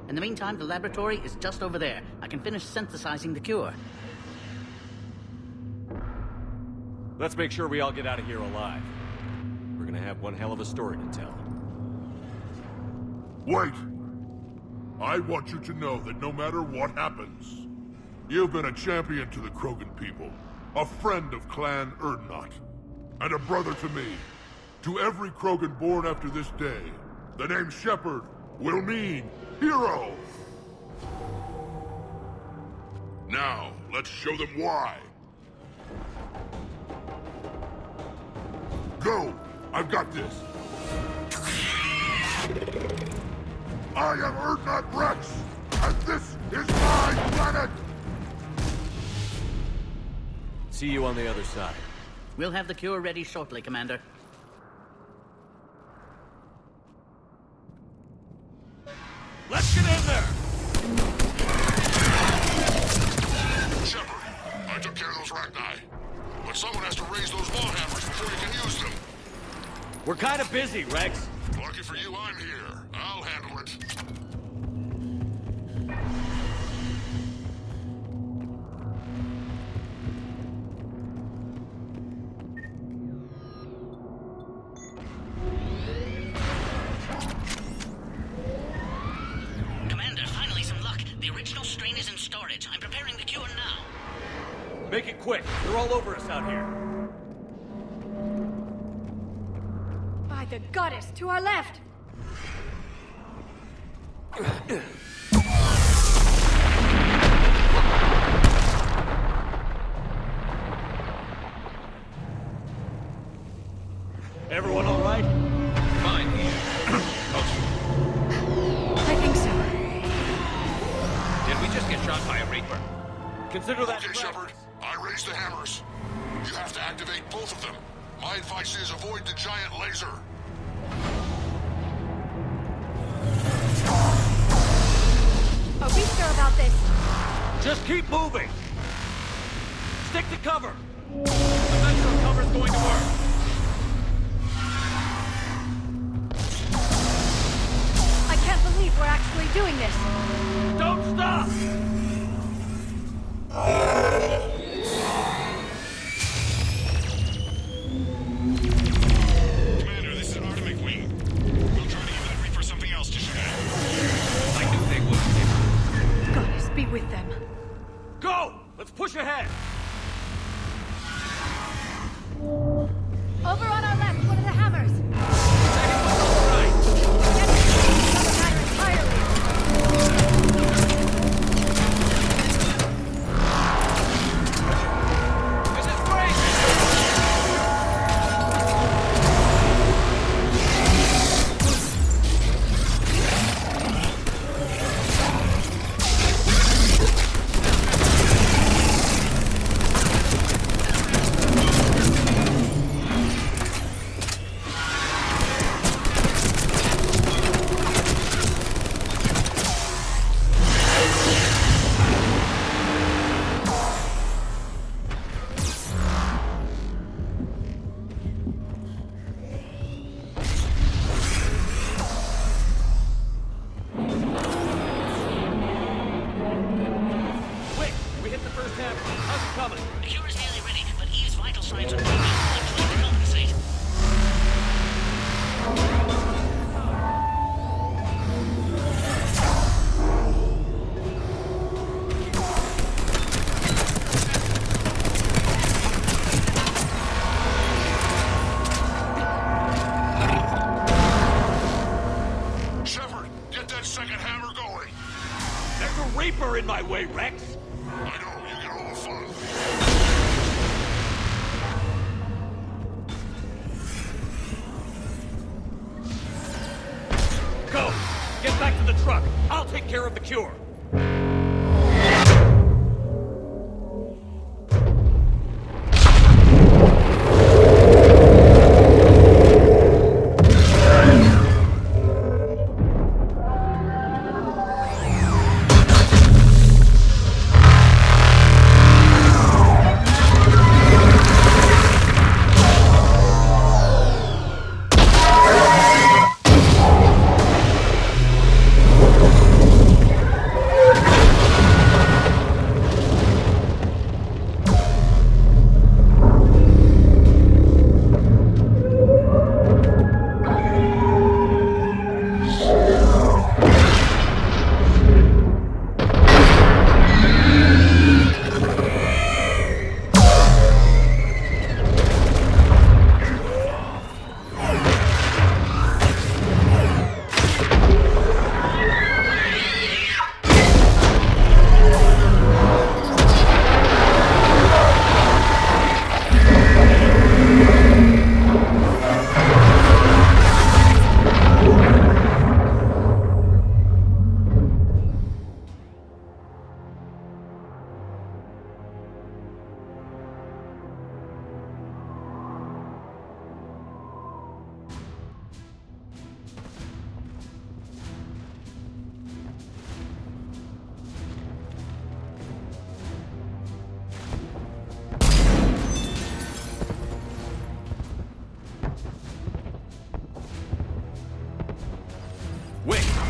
In the meantime, the laboratory is just over there. I can finish synthesizing the cure. Let's make sure we all get out of here alive. We're gonna have one hell of a story to tell. Wait! I want you to know that no matter what happens, you've been a champion to the Krogan people, a friend of Clan Erdnot, and a brother to me. To every Krogan born after this day, the name Shepard will mean hero! Now, let's show them why. Go! I've got this! I am Erdnot Rex, and this is my planet! See you on the other side. We'll have the cure ready shortly, Commander. Let's get in there! Shepard, I took care of those Rachni. But someone has to raise those Maw hammers before you can use them. We're kind of busy, Rex. Lucky for you, I'm here. I'll handle it. Commander, finally some luck. The original strain is in storage. I'm preparing the cure now. Make it quick. They're all over us out here. By the goddess, to our left! Everyone all right? Fine here. I think so. Did we just get shot by a Reaper? Consider that Okay, Shepard. I raised the hammers. You have to activate both of them. My advice is avoid the giant laser. Are we sure about this? Just keep moving. Stick to cover. I'm not sure cover's going to work. I can't believe we're actually doing this. Don't stop! Commander, this is Artemic Wing. We'll try to give that Reaper something else to shoot at. I knew they would. Goddess, be with them. Go! Let's push ahead! Over on our left, one of the hammers. Second one's on the right. Get it. Another matter entirely. Reaper in my way, Rex! I know, you get all the fun. Go! Get back to the truck! I'll take care of the cure!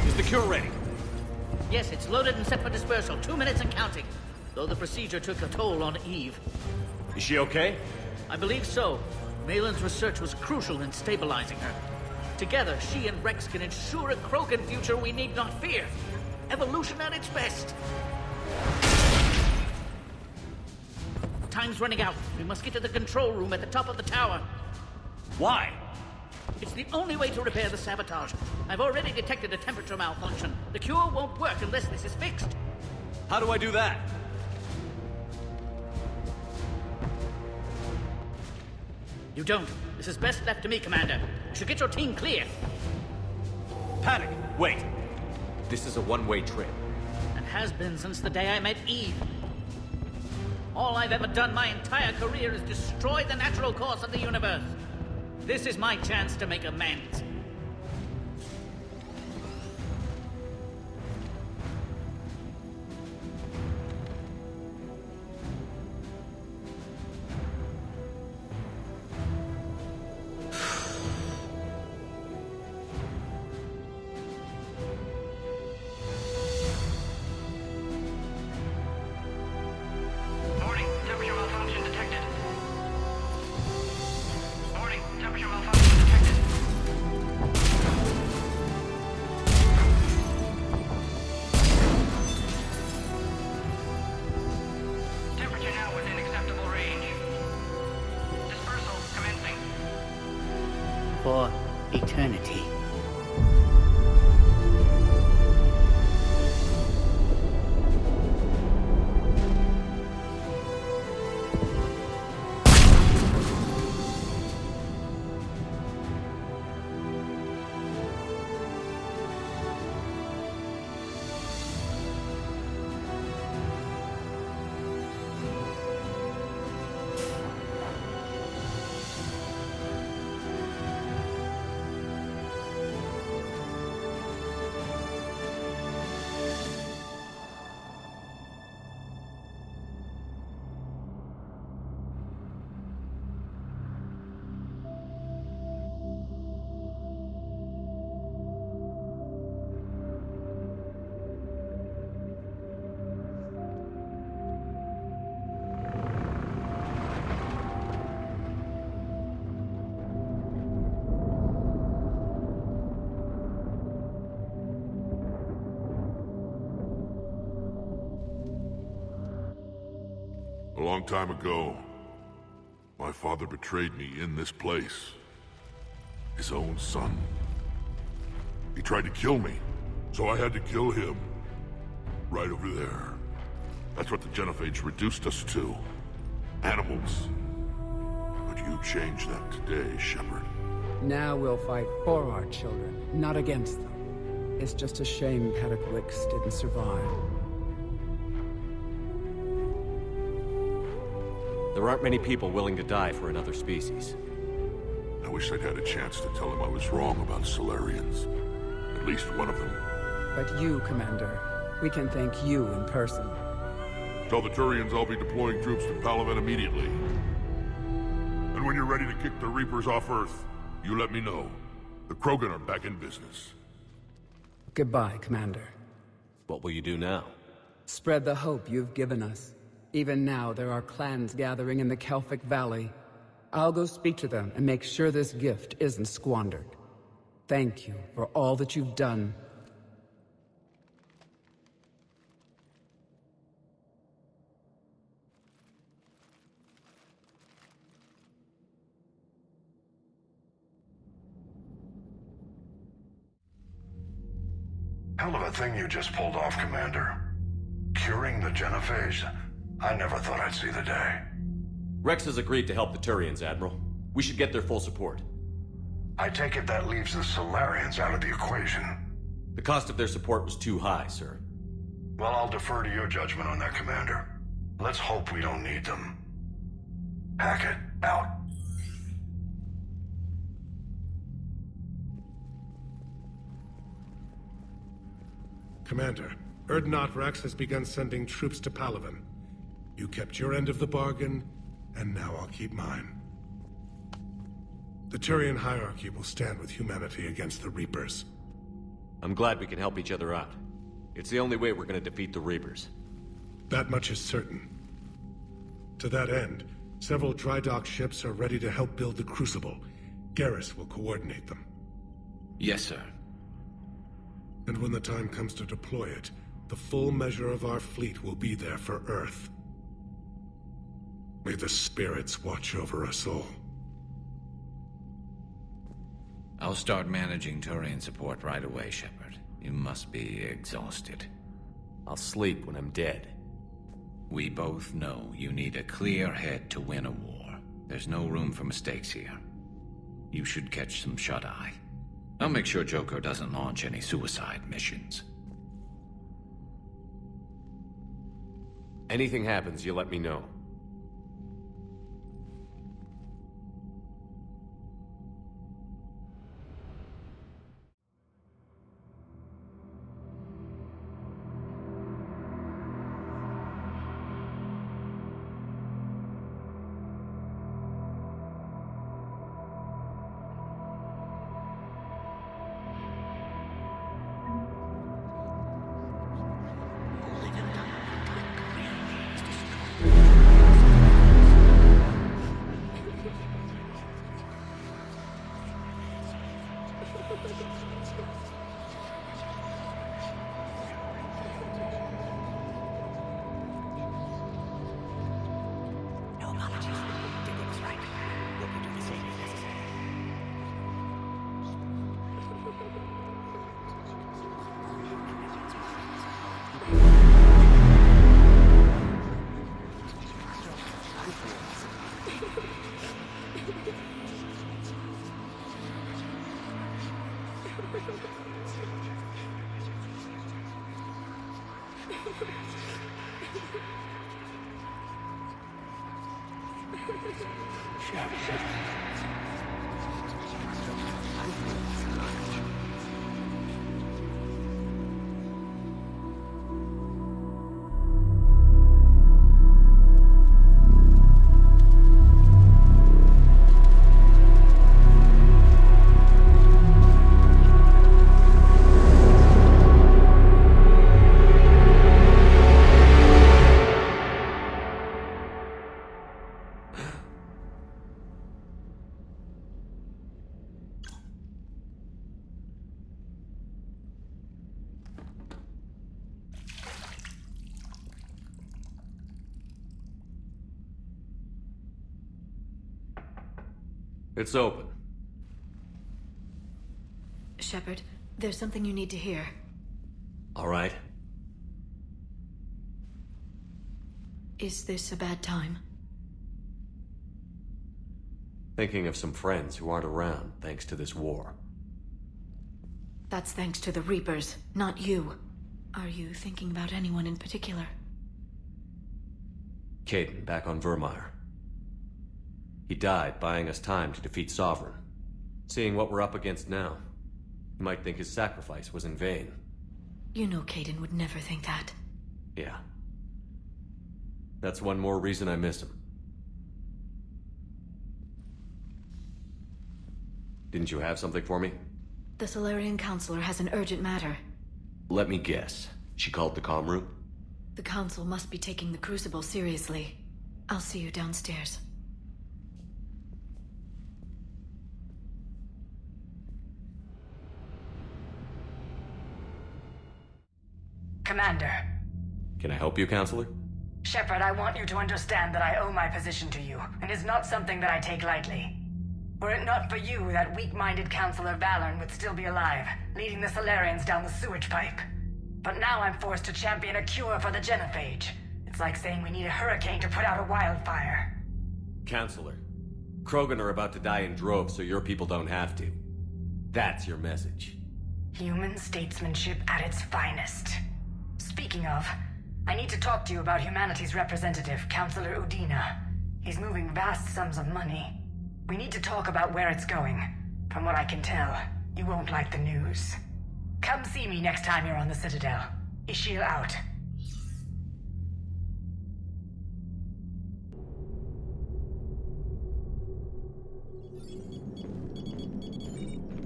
Is the cure ready? Yes, it's loaded and set for dispersal. 2 minutes and counting. Though the procedure took a toll on Eve. Is she okay? I believe so. Malin's research was crucial in stabilizing her. Together, she and Rex can ensure a Krogan future we need not fear. Evolution at its best. Time's running out. We must get to the control room at the top of the tower. Why? It's the only way to repair the sabotage. I've already detected a temperature malfunction. The cure won't work unless this is fixed. How do I do that? You don't. This is best left to me, Commander. You should get your team clear. Paddock, wait. This is a one-way trip. And has been since the day I met Eve. All I've ever done my entire career is destroy the natural course of the universe. This is my chance to make amends. Warning, temperature malfunction detected. Warning, temperature malfunction detected. Temperature now within acceptable range. Dispersal commencing. For eternity. A long time ago, my father betrayed me in this place. His own son. He tried to kill me, so I had to kill him. Right over there. That's what the Genophage reduced us to. Animals. But you changed that today, Shepard. Now we'll fight for our children, not against them. It's just a shame Paddock Wicks didn't survive. There aren't many people willing to die for another species. I wish I'd had a chance to tell him I was wrong about Solarians. At least one of them. But you, Commander, we can thank you in person. Tell the Turians I'll be deploying troops to Palaven immediately. And when you're ready to kick the Reapers off Earth, you let me know. The Krogan are back in business. Goodbye, Commander. What will you do now? Spread the hope you've given us. Even now, there are clans gathering in the Kelphic Valley. I'll go speak to them and make sure this gift isn't squandered. Thank you for all that you've done. Hell of a thing you just pulled off, Commander. Curing the Genophage? I never thought I'd see the day. Rex has agreed to help the Turians, Admiral. We should get their full support. I take it that leaves the Solarians out of the equation. The cost of their support was too high, sir. Well, I'll defer to your judgment on that, Commander. Let's hope we don't need them. Hackett, out. Commander, Urdnot Rex has begun sending troops to Palaven. You kept your end of the bargain, and now I'll keep mine. The Turian hierarchy will stand with humanity against the Reapers. I'm glad we can help each other out. It's the only way we're gonna defeat the Reapers. That much is certain. To that end, several dry dock ships are ready to help build the Crucible. Garrus will coordinate them. Yes, sir. And when the time comes to deploy it, the full measure of our fleet will be there for Earth. May the spirits watch over us all. I'll start managing Turian support right away, Shepard. You must be exhausted. I'll sleep when I'm dead. We both know you need a clear head to win a war. There's no room for mistakes here. You should catch some shut-eye. I'll make sure Joker doesn't launch any suicide missions. Anything happens, you let me know. It's open. Shepard, there's something you need to hear. All right. Is this a bad time? Thinking of some friends who aren't around thanks to this war. That's thanks to the Reapers, not you. Are you thinking about anyone in particular? Caden, back on Vermeer. He died buying us time to defeat Sovereign. Seeing what we're up against now, you might think his sacrifice was in vain. You know Caden would never think that. Yeah. That's one more reason I miss him. Didn't you have something for me? The Solarian Counselor has an urgent matter. Let me guess. She called the comm room? The Council must be taking the Crucible seriously. I'll see you downstairs. Commander. Can I help you, Counselor? Shepard, I want you to understand that I owe my position to you, and it's not something that I take lightly. Were it not for you, that weak-minded Counselor Valorn would still be alive, leading the Solarians down the sewage pipe. But now I'm forced to champion a cure for the genophage. It's like saying we need a hurricane to put out a wildfire. Counselor, Krogan are about to die in droves so your people don't have to. That's your message. Human statesmanship at its finest. Speaking of, I need to talk to you about humanity's representative, Counselor Udina. He's moving vast sums of money. We need to talk about where it's going. From what I can tell, you won't like the news. Come see me next time you're on the Citadel. Ishil out.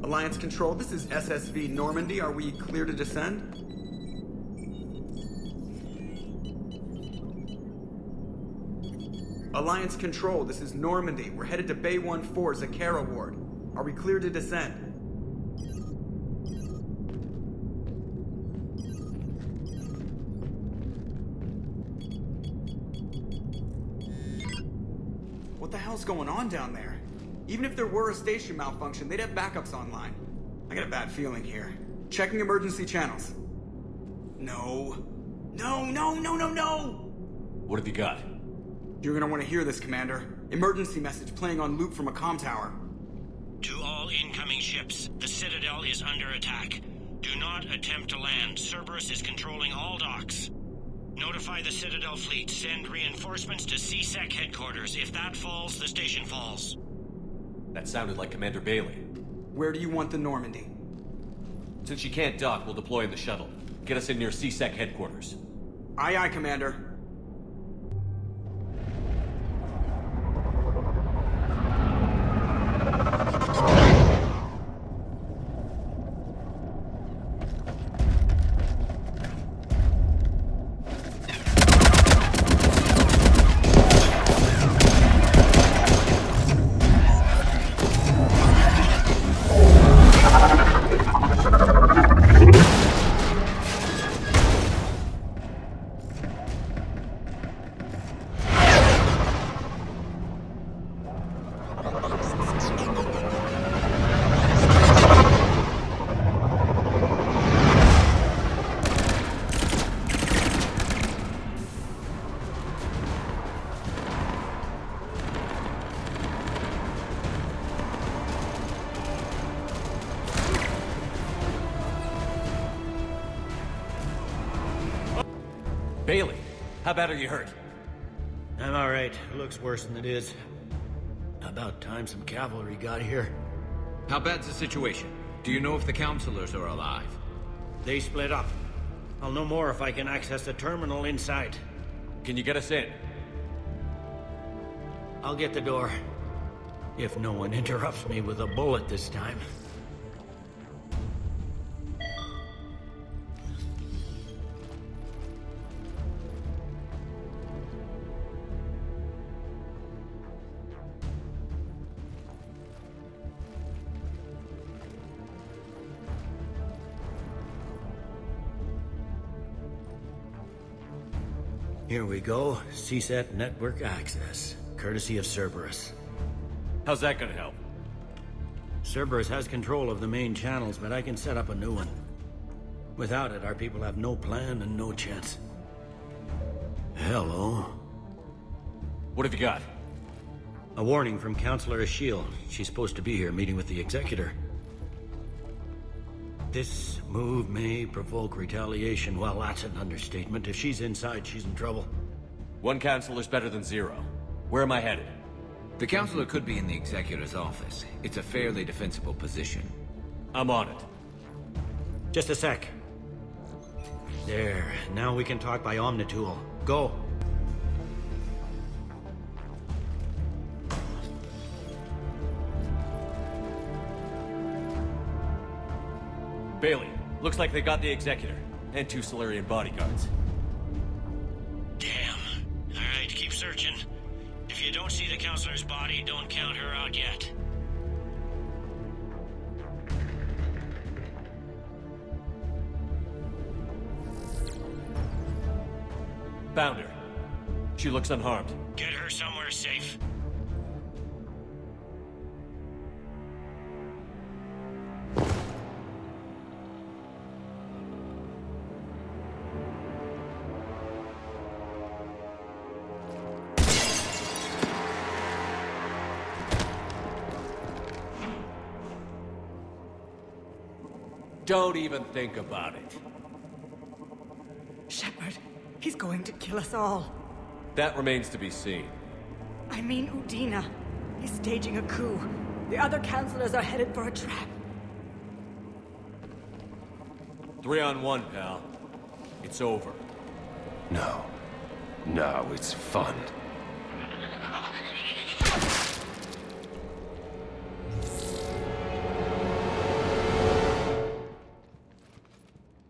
Alliance Control, this is SSV Normandy. Are we clear to descend? Alliance Control, this is Normandy. We're headed to Bay 1-4, Zakara Ward. Are we clear to descend? What the hell's going on down there? Even if there were a station malfunction, they'd have backups online. I got a bad feeling here. Checking emergency channels. No. No, no, no, no, no! What have you got? You're gonna want to hear this, Commander. Emergency message playing on loop from a comm tower. To all incoming ships, the Citadel is under attack. Do not attempt to land. Cerberus is controlling all docks. Notify the Citadel fleet. Send reinforcements to CSEC headquarters. If that falls, the station falls. That sounded like Commander Bailey. Where do you want the Normandy? Since she can't dock, we'll deploy in the shuttle. Get us in near CSEC headquarters. Aye, aye, Commander. Bailey, how bad are you hurt? I'm alright. Looks worse than it is. About time some cavalry got here. How bad's the situation? Do you know if the counselors are alive? They split up. I'll know more if I can access the terminal inside. Can you get us in? I'll get the door. If no one interrupts me with a bullet this time. Here we go. CSET network access, courtesy of Cerberus. How's that gonna help? Cerberus has control of the main channels, but I can set up a new one. Without it, our people have no plan and no chance. Hello. What have you got? A warning from Counselor Ashiel. She's supposed to be here meeting with the Executor. This move may provoke retaliation. Well, that's an understatement. If she's inside, she's in trouble. One counselor's better than zero. Where am I headed? The Counselor could be in the Executor's office. It's a fairly defensible position. I'm on it. Just a sec. There. Now we can talk by Omnitool. Go. Bailey, looks like they got the Executor. And 2 Solarian bodyguards. Damn. Alright, keep searching. If you don't see the Counselor's body, don't count her out yet. Found her. She looks unharmed. Get her somewhere safe. Don't even think about it. Shepard, he's going to kill us all. That remains to be seen. I mean Udina. He's staging a coup. The other counselors are headed for a trap. 3-on-1, pal. It's over. No. No, it's fun.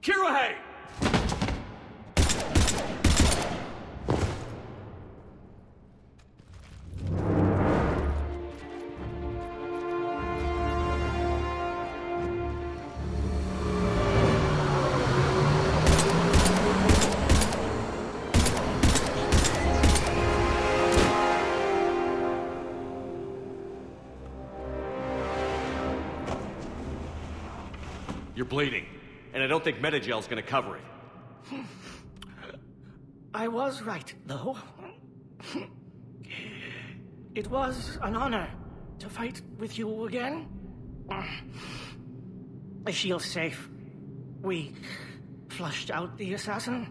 Kirohe! You're bleeding, and I don't think Metagel's gonna cover it. I was right, though. It was an honor to fight with you again. Ashiel's safe. We flushed out the assassin.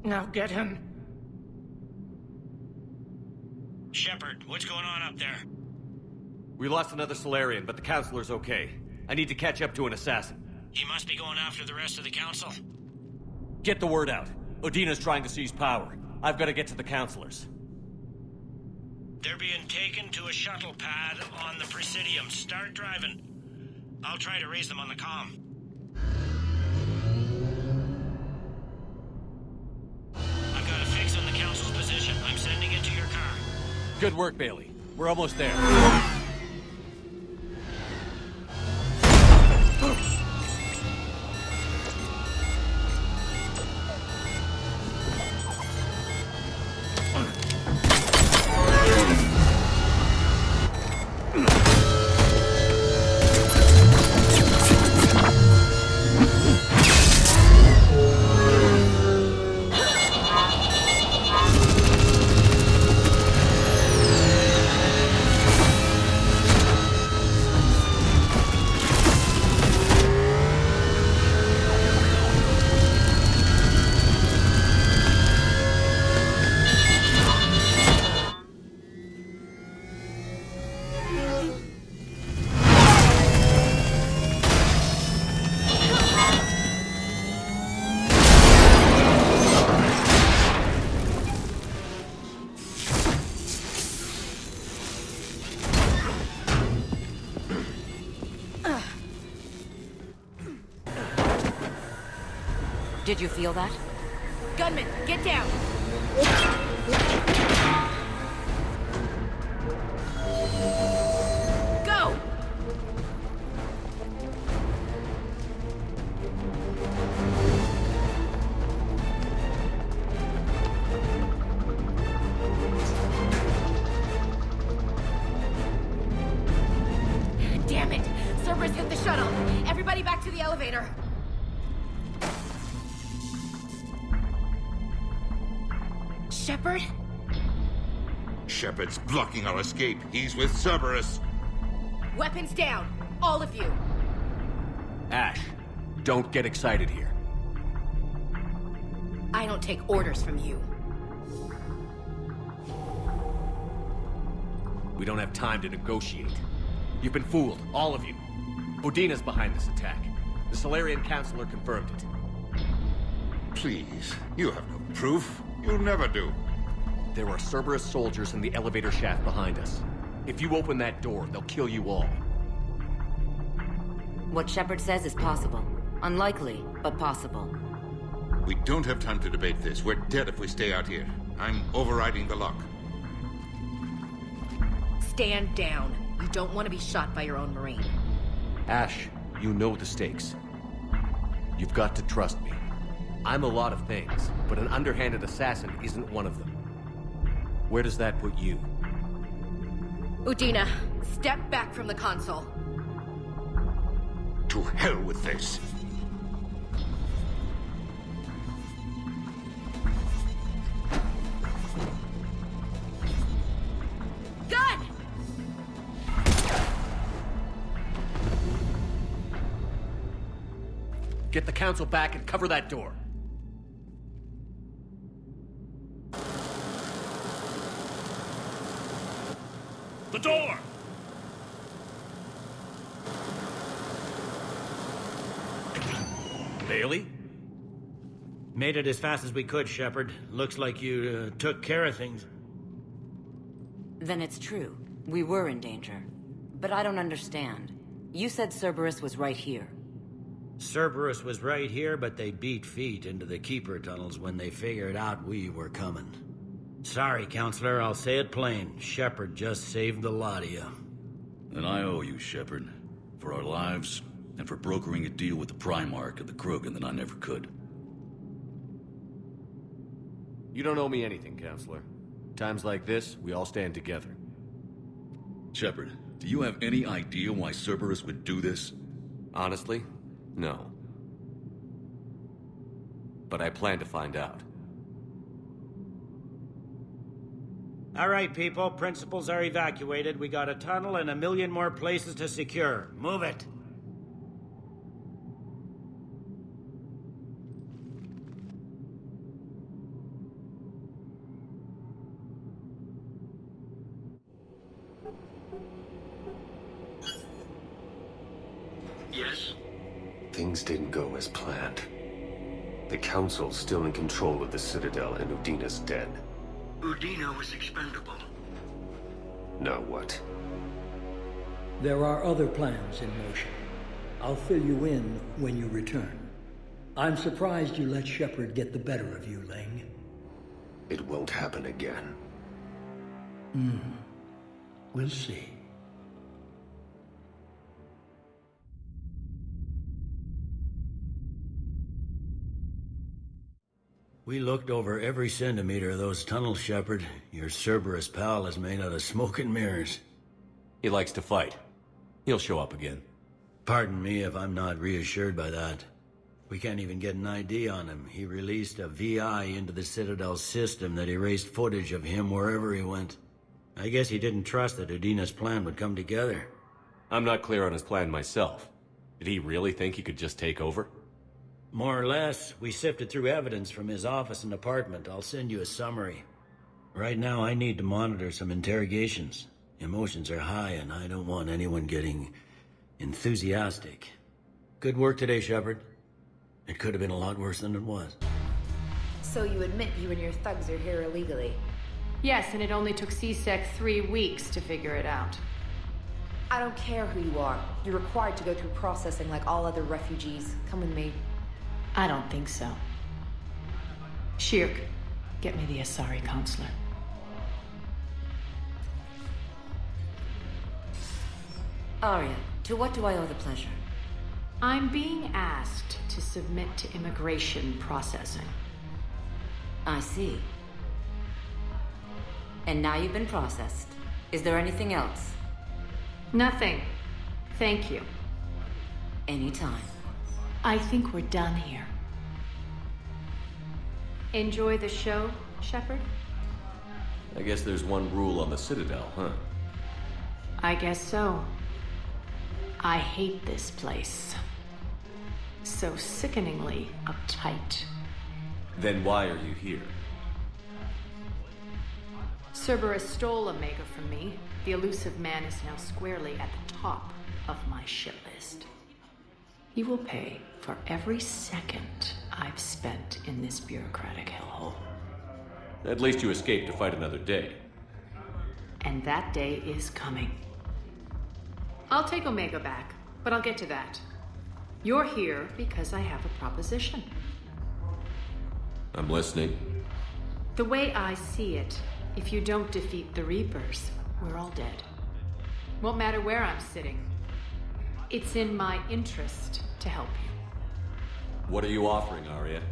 Now get him. Shepard, what's going on up there? We lost another Solarian, but the Counselor's okay. I need to catch up to an assassin. He must be going after the rest of the Council. Get the word out. Udina's trying to seize power. I've got to get to the Counselors. They're being taken to a shuttle pad on the Presidium. Start driving. I'll try to raise them on the comm. I've got a fix on the Council's position. I'm sending it to your car. Good work, Bailey. We're almost there. Did you feel that? Gunman, get down! Go! Damn it! Cerberus hit the shuttle! Everybody back to the elevator! Shepard? Shepard's blocking our escape. He's with Cerberus. Weapons down! All of you! Ash, don't get excited here. I don't take orders from you. We don't have time to negotiate. You've been fooled, all of you. Udina's behind this attack. The Solarian Councilor confirmed it. Please, you have no proof. You never do. There are Cerberus soldiers in the elevator shaft behind us. If you open that door, they'll kill you all. What Shepard says is possible. Unlikely, but possible. We don't have time to debate this. We're dead if we stay out here. I'm overriding the lock. Stand down. You don't want to be shot by your own Marine. Ash, you know the stakes. You've got to trust me. I'm a lot of things, but an underhanded assassin isn't one of them. Where does that put you? Udina, step back from the console. To hell with this. Gun! Get the council back and cover that door. The door! Bailey? Made it as fast as we could, Shepard. Looks like you took care of things. Then it's true. We were in danger. But I don't understand. You said Cerberus was right here. Cerberus was right here, but they beat feet into the Keeper tunnels when they figured out we were coming. Sorry, Counselor, I'll say it plain. Shepard just saved the lot of you. And I owe you, Shepard. For our lives, and for brokering a deal with the Primarch and the Krogan that I never could. You don't owe me anything, Counselor. Times like this, we all stand together. Shepard, do you have any idea why Cerberus would do this? Honestly, no. But I plan to find out. All right, people. Principals are evacuated. We got a tunnel and 1 million more places to secure. Move it. Yes? Things didn't go as planned. The Council's still in control of the Citadel and Udina's dead. Udina was expendable. Now what? There are other plans in motion. I'll fill you in when you return. I'm surprised you let Shepard get the better of you, Ling. It won't happen again. We'll see. We looked over every centimeter of those tunnels, Shepard. Your Cerberus pal is made out of smoke and mirrors. He likes to fight. He'll show up again. Pardon me if I'm not reassured by that. We can't even get an ID on him. He released a VI into the Citadel system that erased footage of him wherever he went. I guess he didn't trust that Udina's plan would come together. I'm not clear on his plan myself. Did he really think he could just take over? More or less. We sifted through evidence from his office and apartment. I'll send you a summary. Right now, I need to monitor some interrogations. Emotions are high, and I don't want anyone getting enthusiastic. Good work today, Shepard. It could have been a lot worse than it was. So you admit you and your thugs are here illegally? Yes, and it only took CSEC 3 weeks to figure it out. I don't care who you are. You're required to go through processing like all other refugees. Come with me. I don't think so. Shirk, get me the Asari counselor. Arya, to what do I owe the pleasure? I'm being asked to submit to immigration processing. I see. And now you've been processed. Is there anything else? Nothing. Thank you. Anytime. I think we're done here. Enjoy the show, Shepard? I guess there's one rule on the Citadel, huh? I guess so. I hate this place. So sickeningly uptight. Then why are you here? Cerberus stole Omega from me. The elusive man is now squarely at the top of my shit list. He will pay for every second I've spent in this bureaucratic hellhole. At least you escaped to fight another day. And that day is coming. I'll take Omega back, but I'll get to that. You're here because I have a proposition. I'm listening. The way I see it, if you don't defeat the Reapers, we're all dead. Won't matter where I'm sitting. It's in my interest to help you. What are you offering, Arya?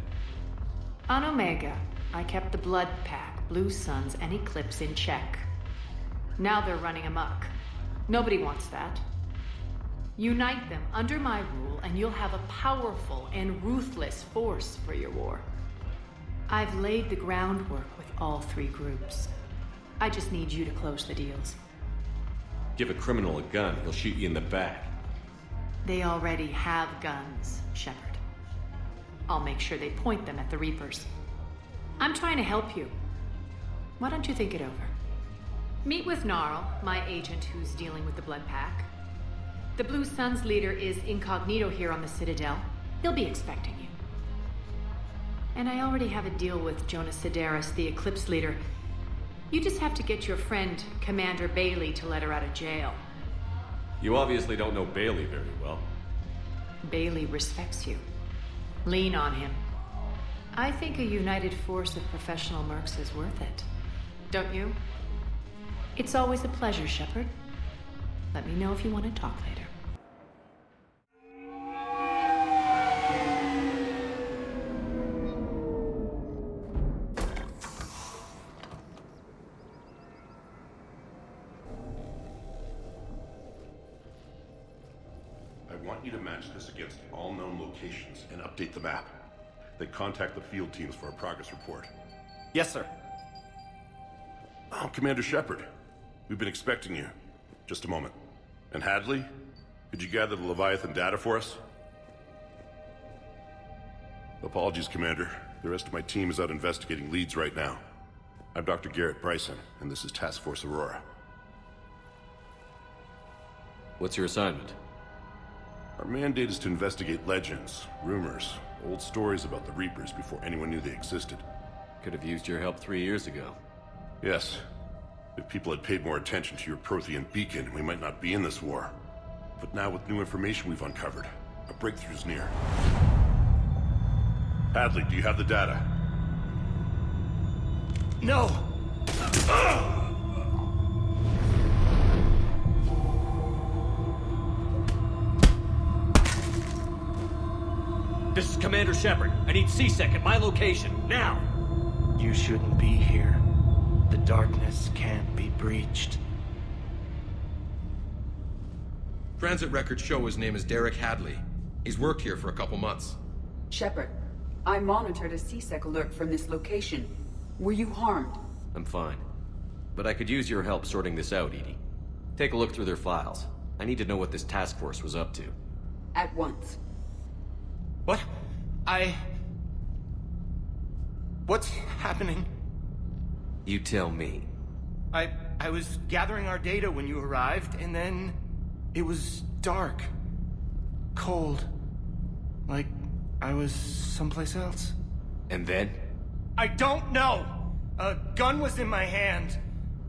On Omega, I kept the Blood Pack, Blue Suns, and Eclipse in check. Now they're running amok. Nobody wants that. Unite them under my rule, and you'll have a powerful and ruthless force for your war. I've laid the groundwork with all three groups. I just need you to close the deals. Give a criminal a gun, he'll shoot you in the back. They already have guns, Shepard. I'll make sure they point them at the Reapers. I'm trying to help you. Why don't you think it over? Meet with Gnarl, my agent who's dealing with the Blood Pack. The Blue Suns leader is incognito here on the Citadel. He'll be expecting you. And I already have a deal with Jonas Sidaris, the Eclipse leader. You just have to get your friend, Commander Bailey, to let her out of jail. You obviously don't know Bailey very well. Bailey respects you. Lean on him. I think a united force of professional mercs is worth it. Don't you? It's always a pleasure, Shepard. Let me know if you want to talk later. I want you to match this against all known locations and update the map. Then contact the field teams for a progress report. Yes, sir. Oh, Commander Shepard. We've been expecting you. Just a moment. And Hadley? Could you gather the Leviathan data for us? Apologies, Commander. The rest of my team is out investigating leads right now. I'm Dr. Garrett Bryson, and this is Task Force Aurora. What's your assignment? Our mandate is to investigate legends, rumors, old stories about the Reapers before anyone knew they existed. Could have used your help 3 years ago. Yes. If people had paid more attention to your Prothean beacon, we might not be in this war. But now with new information we've uncovered, a breakthrough's near. Hadley, do you have the data? No! This is Commander Shepard. I need C-Sec at my location, now! You shouldn't be here. The darkness can't be breached. Transit records show his name is Derek Hadley. He's worked here for a couple months. Shepard, I monitored a C-Sec alert from this location. Were you harmed? I'm fine. But I could use your help sorting this out, Edie. Take a look through their files. I need to know what this task force was up to. At once. What? What's happening? You tell me. I was gathering our data when you arrived, and then it was dark. Cold. Like I was someplace else. And then? I don't know! A gun was in my hand.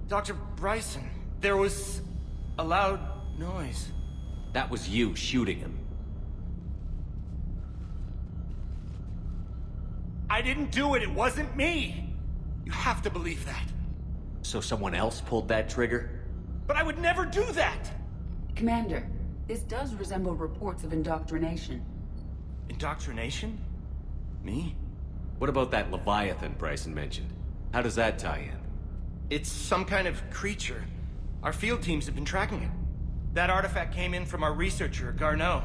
Dr. Bryson, there was a loud noise. That was you shooting him. I didn't do it, it wasn't me! You have to believe that. So someone else pulled that trigger? But I would never do that! Commander, this does resemble reports of indoctrination. Indoctrination? Me? What about that Leviathan Bryson mentioned? How does that tie in? It's some kind of creature. Our field teams have been tracking it. That artifact came in from our researcher, Garneau.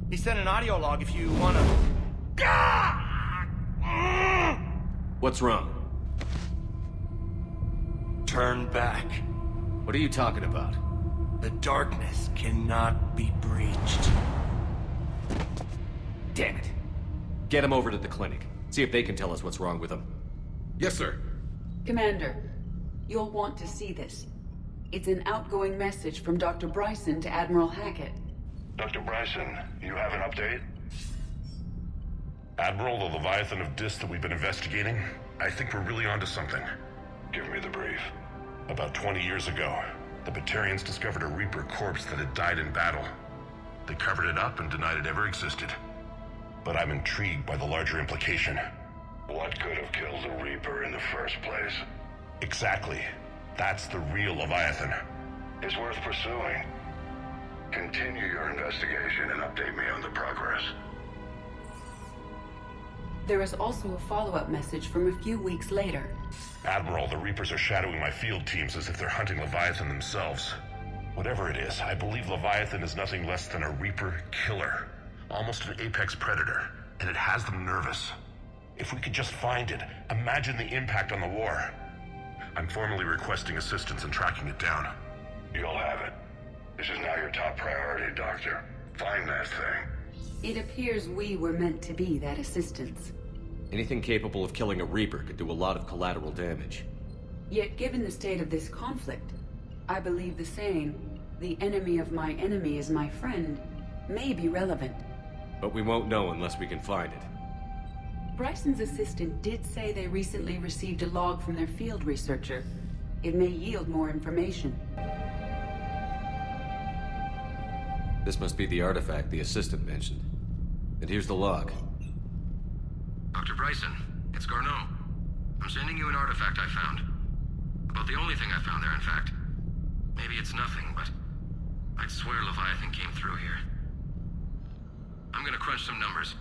He sent an audio log if you wanna... What's wrong? turn back. What are you talking about? The darkness cannot be breached. Damn it. Get him over to the clinic. See if they can tell us what's wrong with him. Yes, sir. Commander, you'll want to see this. It's an outgoing message from Dr. Bryson to Admiral Hackett. Dr. Bryson, you have an update? Admiral, the Leviathan of Dis that we've been investigating, I think we're really onto something. Give me the brief. About 20 years ago, the Batarians discovered a Reaper corpse that had died in battle. They covered it up and denied it ever existed. But I'm intrigued by the larger implication. What could have killed the Reaper in the first place? Exactly. That's the real Leviathan. It's worth pursuing. Continue your investigation and update me on the progress. There is also a follow-up message from a few weeks later. Admiral, the Reapers are shadowing my field teams as if they're hunting Leviathan themselves. Whatever it is, I believe Leviathan is nothing less than a Reaper killer. Almost an apex predator, and it has them nervous. If we could just find it, imagine the impact on the war. I'm formally requesting assistance in tracking it down. You'll have it. This is now your top priority, Doctor. Find that thing. It appears we were meant to be that assistance. Anything capable of killing a Reaper could do a lot of collateral damage. Yet given the state of this conflict, I believe the saying, "The enemy of my enemy is my friend," may be relevant. But we won't know unless we can find it. Bryson's assistant did say they recently received a log from their field researcher. It may yield more information. This must be the artifact the assistant mentioned. And here's the log. Dr. Bryson, it's Garneau. I'm sending you an artifact I found. About the only thing I found there, in fact. Maybe it's nothing, but I'd swear Leviathan came through here. I'm gonna crunch some numbers.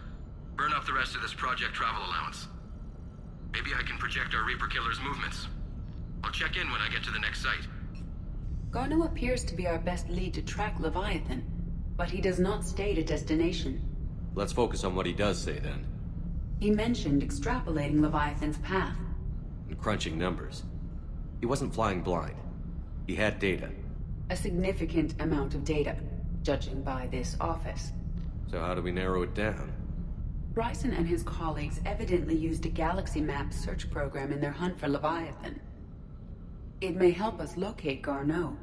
Burn up the rest of this project travel allowance. Maybe I can project our Reaper killer's movements. I'll check in when I get to the next site. Garneau appears to be our best lead to track Leviathan, but he does not state a destination. Let's focus on what he does say then. He mentioned extrapolating Leviathan's path. And crunching numbers. He wasn't flying blind. He had data. A significant amount of data, judging by this office. So how do we narrow it down? Bryson and his colleagues evidently used a galaxy map search program in their hunt for Leviathan. It may help us locate Garneau.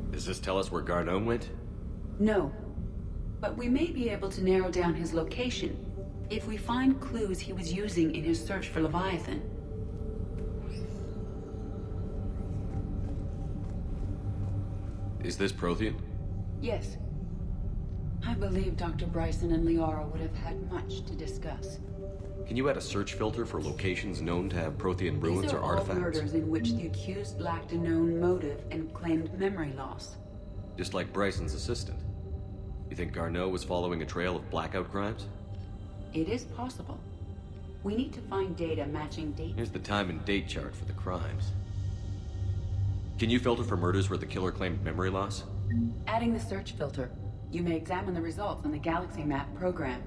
Does this tell us where Garneau went? No, but we may be able to narrow down his location if we find clues he was using in his search for Leviathan. Is this Prothean? Yes. I believe Dr. Bryson and Liara would have had much to discuss. Can you add a search filter for locations known to have Prothean ruins These are or all artifacts? murders in which the accused lacked a known motive and claimed memory loss. Just like Bryson's assistant. You think Garneau was following a trail of blackout crimes? It is possible. We need to find data matching date. Here's the time and date chart for the crimes. Can you filter for murders where the killer claimed memory loss? Adding the search filter, you may examine the results in the Galaxy Map program.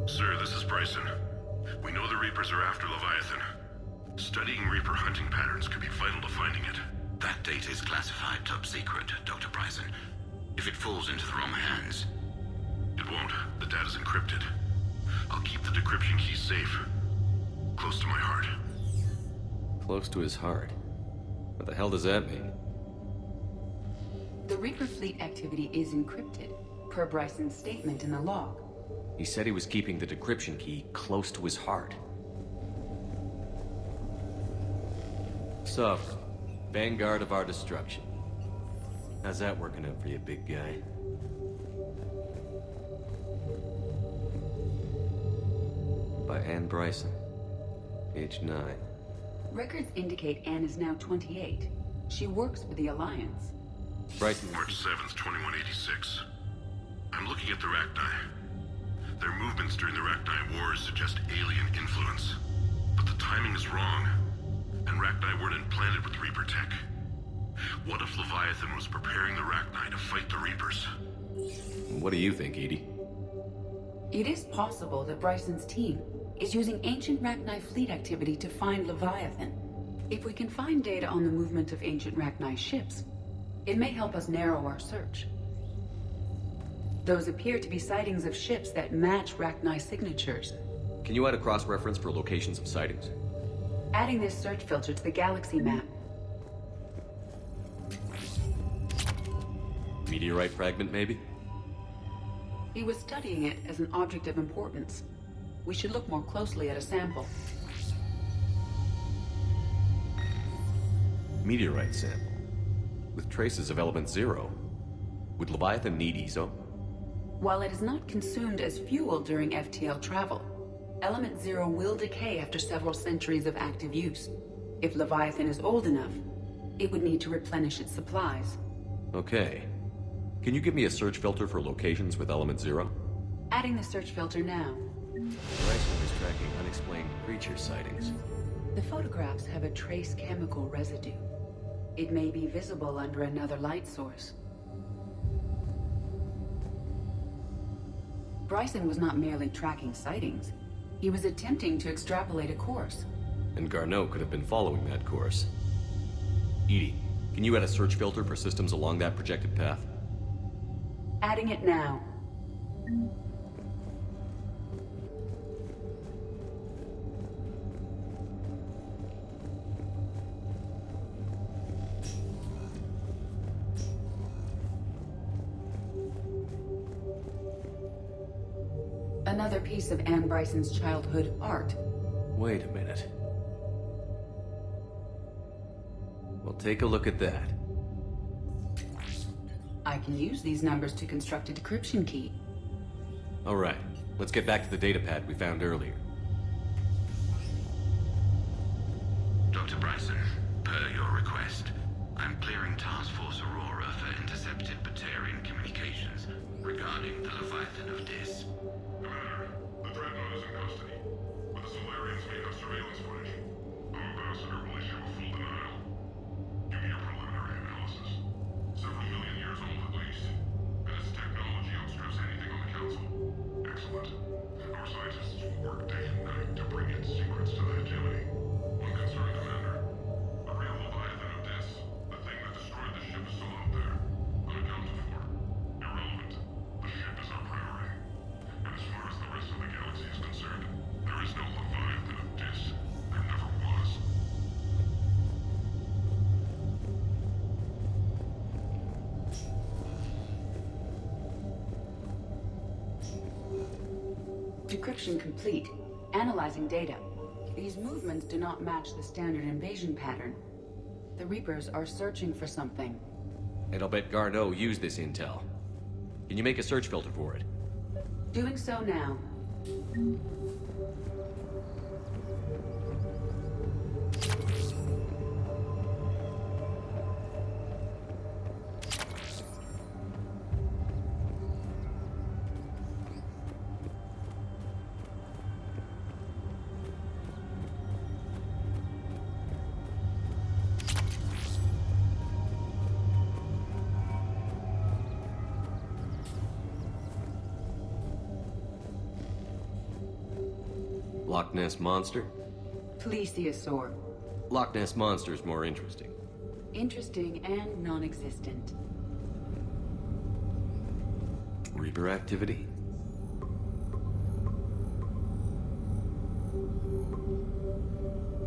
Sir, this is Bryson. We know the Reapers are after Leviathan. Studying Reaper hunting patterns could be vital to finding it. That data is classified top secret, Dr. Bryson. If it falls into the wrong hands... It won't. The data's encrypted. I'll keep the decryption key safe. Close to my heart. Close to his heart. What the hell does that mean? The Reaper fleet activity is encrypted, per Bryson's statement in the log. He said he was keeping the decryption key close to his heart. So, vanguard of our destruction. How's that working out for you, big guy? By Anne Bryson, age 9. Records indicate Anne is now 28. She works for the Alliance. Bryson. March 7th, 2186. I'm looking at the Rachni. Their movements during the Rachni Wars suggest alien influence. But the timing is wrong, and Rachni weren't implanted with Reaper tech. What if Leviathan was preparing the Rachni to fight the Reapers? What do you think, Edie? It is possible that Bryson's team is using ancient Rachni fleet activity to find Leviathan. If we can find data on the movement of ancient Rachni ships, it may help us narrow our search. Those appear to be sightings of ships that match Rachni signatures. Can you add a cross-reference for locations of sightings? Adding this search filter to the galaxy map. Meteorite fragment, maybe? He was studying it as an object of importance. We should look more closely at a sample. Meteorite sample. With traces of element 0. Would Leviathan need ESO? While it is not consumed as fuel during FTL travel, element 0 will decay after several centuries of active use. If Leviathan is old enough, it would need to replenish its supplies. Okay. Can you give me a search filter for locations with element 0? Adding the search filter now. Bryson is tracking unexplained creature sightings. The photographs have a trace chemical residue. It may be visible under another light source. Bryson was not merely tracking sightings. He was attempting to extrapolate a course. And Garneau could have been following that course. Edie, can you add a search filter for systems along that projected path? Adding it now. Another piece of Anne Bryson's childhood art. Wait a minute. Well, take a look at that. I can use these numbers to construct a decryption key. All right, let's get back to the data pad we found earlier. Dr. Bryson, per your request, I'm clearing Task Force Aurora for intercepted Batarian communications regarding the Leviathan of Dis. Commander, the Dreadnought is in custody, but the Solarians may have surveillance footage. The Ambassador will issue a full denial. Give me your preliminary analysis. Several million years old at least, and its technology outstrips anything on the Council. Excellent. Our scientists will work day and night to bring its secrets to the hegemony. One concern, Commander. The real Leviathan of Dis, the thing that destroyed the ship, is still out there. Unaccounted for. Irrelevant. The ship is our priority. And as far as the rest of the galaxy is concerned, there is no Leviathan of Dis. There never was. Decryption complete. Analyzing data. These movements do not match the standard invasion pattern. The Reapers are searching for something. And I'll bet Garneau used this intel. Can you make a search filter for it? Doing so now. Loch Ness Monster? Plesiosaur. Loch Ness Monster is more interesting. Interesting and non-existent. Reaper activity?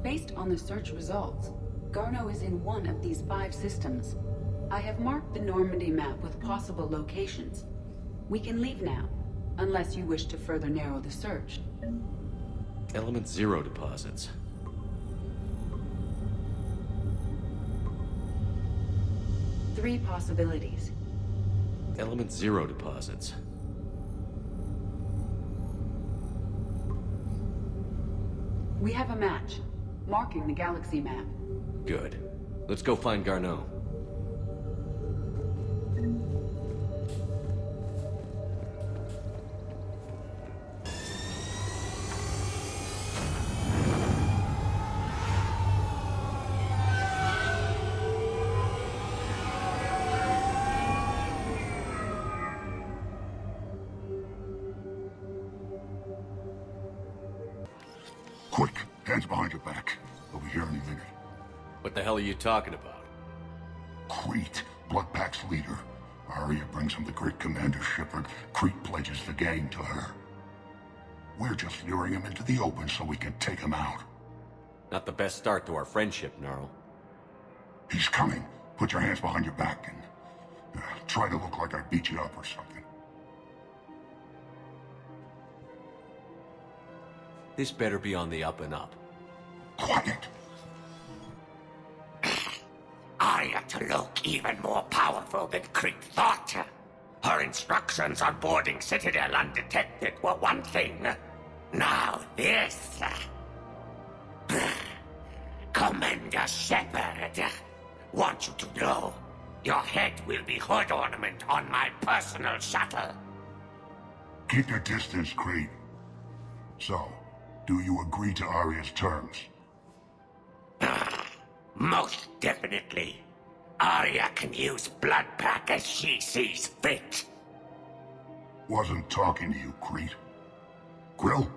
Based on the search results, Garneau is in one of these 5 systems. I have marked the Normandy map with possible locations. We can leave now, unless you wish to further narrow the search. Element 0 deposits. Three possibilities. Element 0 deposits. We have a match, marking the galaxy map. Good. Let's go find Garneau. Hands behind your back. They'll be here any minute. What the hell are you talking about? Crete, Bloodpack's leader. Arya brings him the great Commander Shepard. Crete pledges the gang to her. We're just luring him into the open so we can take him out. Not the best start to our friendship, Gnarl. He's coming. Put your hands behind your back and try to look like I beat you up or something. This better be on the up and up. Quiet! Arya to look even more powerful than Crete thought. Her instructions on boarding Citadel undetected were one thing. Now this. Commander Shepard, want you to know, your head will be hood ornament on my personal shuttle. Keep your distance, Crete. So, do you agree to Arya's terms? Most definitely. Arya can use Bloodpack as she sees fit. Wasn't talking to you, Crete. Grill?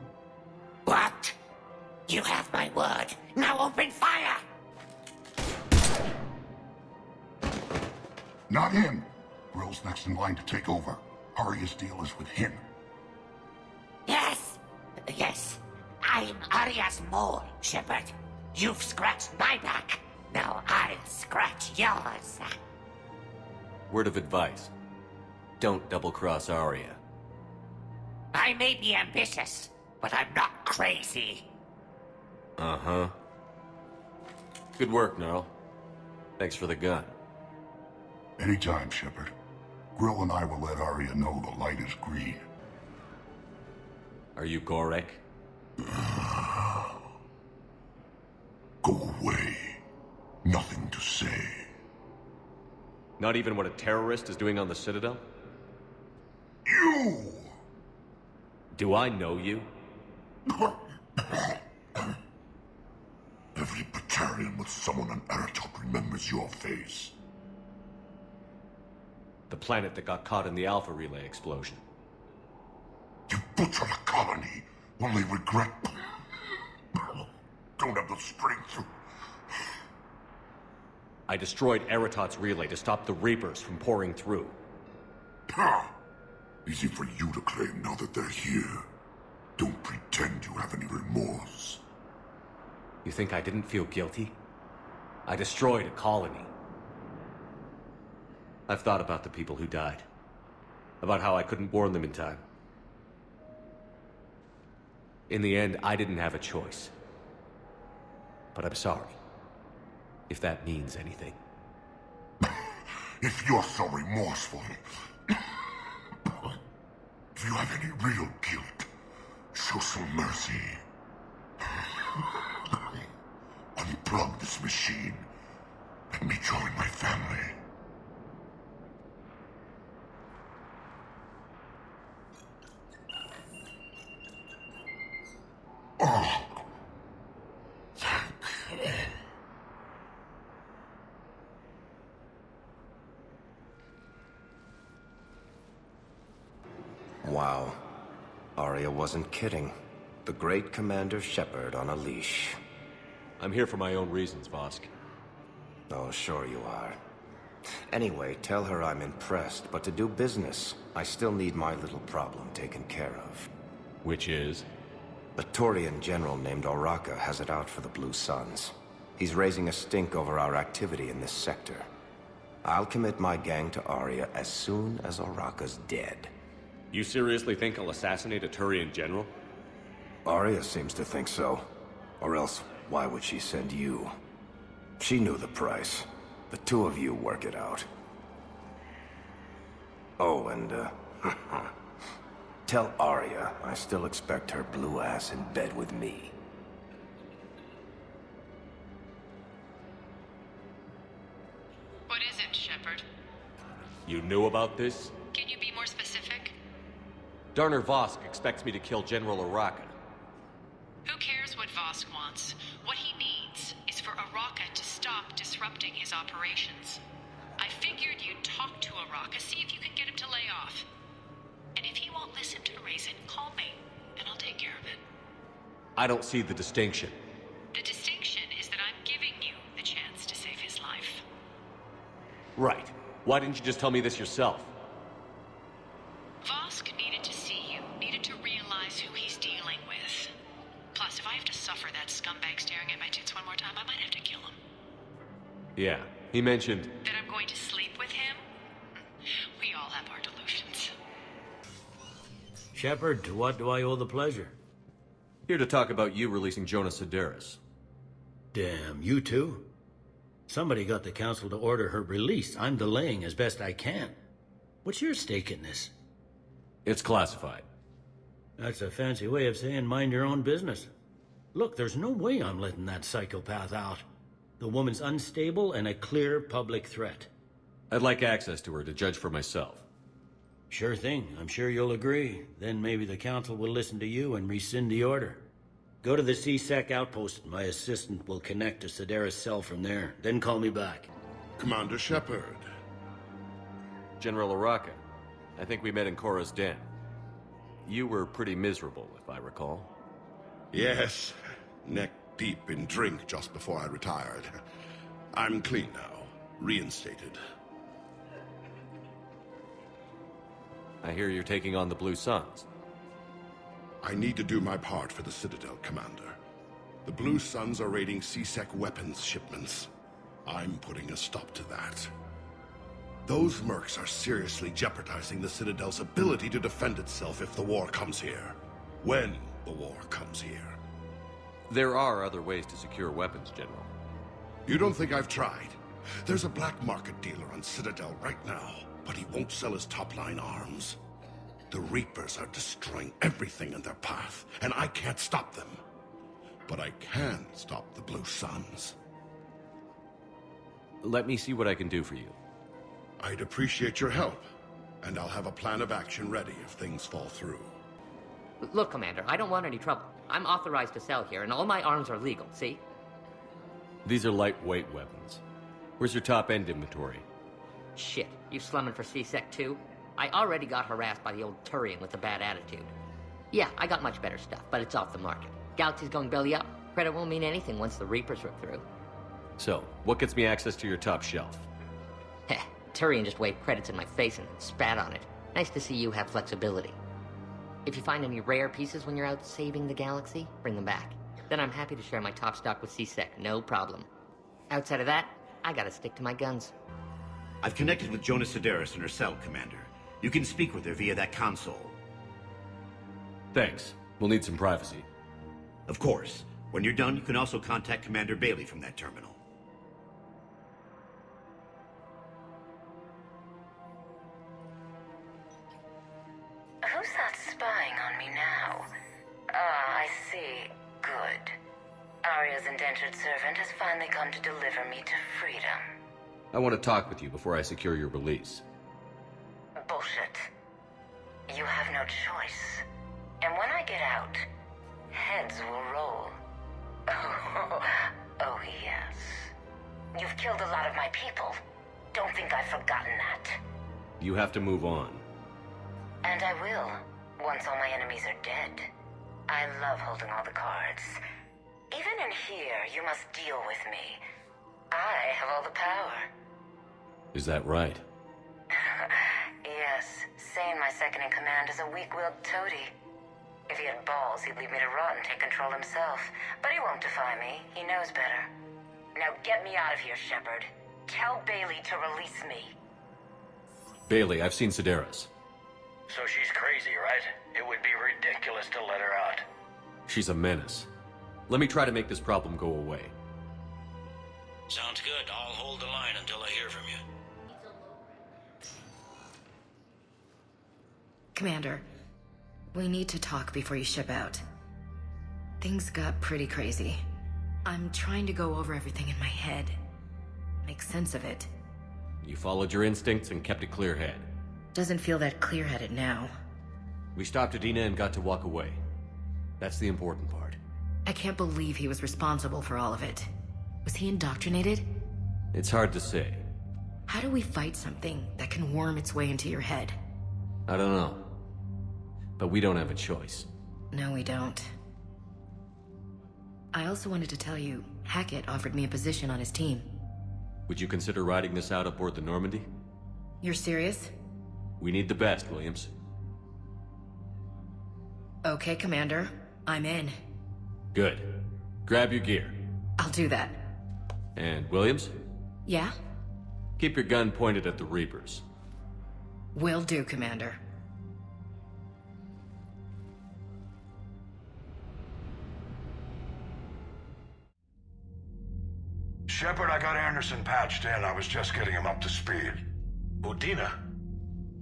What? You have my word. Now open fire! Not him. Grill's next in line to take over. Arya's deal is with him. Yes. Yes. I'm Arya's mole, Shepard. You've scratched my back. Now I'll scratch yours. Word of advice. Don't double-cross Arya. I may be ambitious, but I'm not crazy. Uh-huh. Good work, Gnarl. Thanks for the gun. Anytime, Shepard. Grill and I will let Arya know the light is green. Are you Gorek? Go away. Nothing to say. Not even what a terrorist is doing on the Citadel? You! Do I know you? Every Batarian with someone on Aratok remembers your face. The planet that got caught in the Alpha Relay explosion. You butchered a colony, only regret... Don't have the strength to... I destroyed Eratot's relay to stop the Reapers from pouring through. Easy for you to claim now that they're here. Don't pretend you have any remorse. You think I didn't feel guilty? I destroyed a colony. I've thought about the people who died. About how I couldn't warn them in time. In the end, I didn't have a choice. But I'm sorry. If that means anything. If you're so remorseful... if you have any real guilt, show some mercy. Unplug this machine. Let me join my family. Oh. Thank you. Wow. Arya wasn't kidding. The great Commander Shepard on a leash. I'm here for my own reasons, Vosk. Oh, sure you are. Anyway, tell her I'm impressed, but to do business, I still need my little problem taken care of. Which is? A Turian general named Oraka has it out for the Blue Suns. He's raising a stink over our activity in this sector. I'll commit my gang to Arya as soon as Oraka's dead. You seriously think I'll assassinate a Turian general? Arya seems to think so. Or else, why would she send you? She knew the price. The two of you work it out. Oh, and, tell Arya I still expect her blue ass in bed with me. What is it, Shepard? You knew about this? Can you be more specific? Darner Vosk expects me to kill General Oraka. Who cares what Vosk wants? What he needs is for Oraka to stop disrupting his operations. I figured you'd talk to Oraka, see if you can get him to lay off. And if he won't listen to reason, call me, and I'll take care of it. I don't see the distinction. Right. Why didn't you just tell me this yourself? Vosk needed to see you, needed to realize who he's dealing with. Plus, if I have to suffer that scumbag staring at my tits one more time, I might have to kill him. Yeah, he mentioned... That I'm going to sleep with him? We all have our delusions. Shepard, to what do I owe the pleasure? Here to talk about you releasing Jonas Sedaris. Damn, you too? Somebody got the council to order her release. I'm delaying as best I can. What's your stake in this? It's classified. That's a fancy way of saying mind your own business. Look, there's no way I'm letting that psychopath out. The woman's unstable and a clear public threat. I'd like access to her to judge for myself. Sure thing. I'm sure you'll agree. Then maybe the council will listen to you and rescind the order. Go to the C-Sec outpost. My assistant will connect to Sedaris' cell from there. Then call me back. Commander Shepard. General Araka. I think we met in Korra's den. You were pretty miserable, if I recall. Yes. Neck deep in drink just before I retired. I'm clean now. Reinstated. I hear you're taking on the Blue Suns. I need to do my part for the Citadel, Commander. The Blue Suns are raiding C-Sec weapons shipments. I'm putting a stop to that. Those mercs are seriously jeopardizing the Citadel's ability to defend itself if the war comes here. When the war comes here. There are other ways to secure weapons, General. You don't think I've tried? There's a black market dealer on Citadel right now, but he won't sell his top-line arms. The Reapers are destroying everything in their path, and I can't stop them. But I can stop the Blue Suns. Let me see what I can do for you. I'd appreciate your help, and I'll have a plan of action ready if things fall through. Look, Commander, I don't want any trouble. I'm authorized to sell here, and all my arms are legal, see? These are lightweight weapons. Where's your top-end inventory? Shit, you slumming for C-Sec too? I already got harassed by the old Turian with a bad attitude. Yeah, I got much better stuff, but it's off the market. Galaxy's going belly up. Credit won't mean anything once the Reapers rip through. So, what gets me access to your top shelf? Heh, Turian just waved credits in my face and spat on it. Nice to see you have flexibility. If you find any rare pieces when you're out saving the galaxy, bring them back. Then I'm happy to share my top stock with C-Sec, no problem. Outside of that, I gotta stick to my guns. I've connected with Jonas Sedaris in her cell, Commander. You can speak with her via that console. Thanks. We'll need some privacy. Of course. When you're done, you can also contact Commander Bailey from that terminal. Who's that spying on me now? Ah, I see. Good. Arya's indentured servant has finally come to deliver me to freedom. I want to talk with you before I secure your release. Bullshit. You have no choice. And when I get out, heads will roll. Oh yes. You've killed a lot of my people. Don't think I've forgotten that. You have to move on. And I will, once all my enemies are dead. I love holding all the cards. Even in here, you must deal with me. I have all the power. Is that right? Yes, Sane, my second-in-command, is a weak-willed toady. If he had balls, he'd leave me to rot and take control himself. But he won't defy me. He knows better. Now get me out of here, Shepard. Tell Bailey to release me. Bailey, I've seen Sedaris. So she's crazy, right? It would be ridiculous to let her out. She's a menace. Let me try to make this problem go away. Sounds good. I'll hold the line until I hear from you. Commander, we need to talk before you ship out. Things got pretty crazy. I'm trying to go over everything in my head. Make sense of it. You followed your instincts and kept a clear head. Doesn't feel that clear-headed now. We stopped Adina and got to walk away. That's the important part. I can't believe he was responsible for all of it. Was he indoctrinated? It's hard to say. How do we fight something that can worm its way into your head? I don't know. But we don't have a choice. No, we don't. I also wanted to tell you, Hackett offered me a position on his team. Would you consider riding this out aboard the Normandy? You're serious? We need the best, Williams. Okay, Commander. I'm in. Good. Grab your gear. I'll do that. And Williams? Yeah? Keep your gun pointed at the Reapers. Will do, Commander. Shepard, I got Anderson patched in. I was just getting him up to speed. Udina?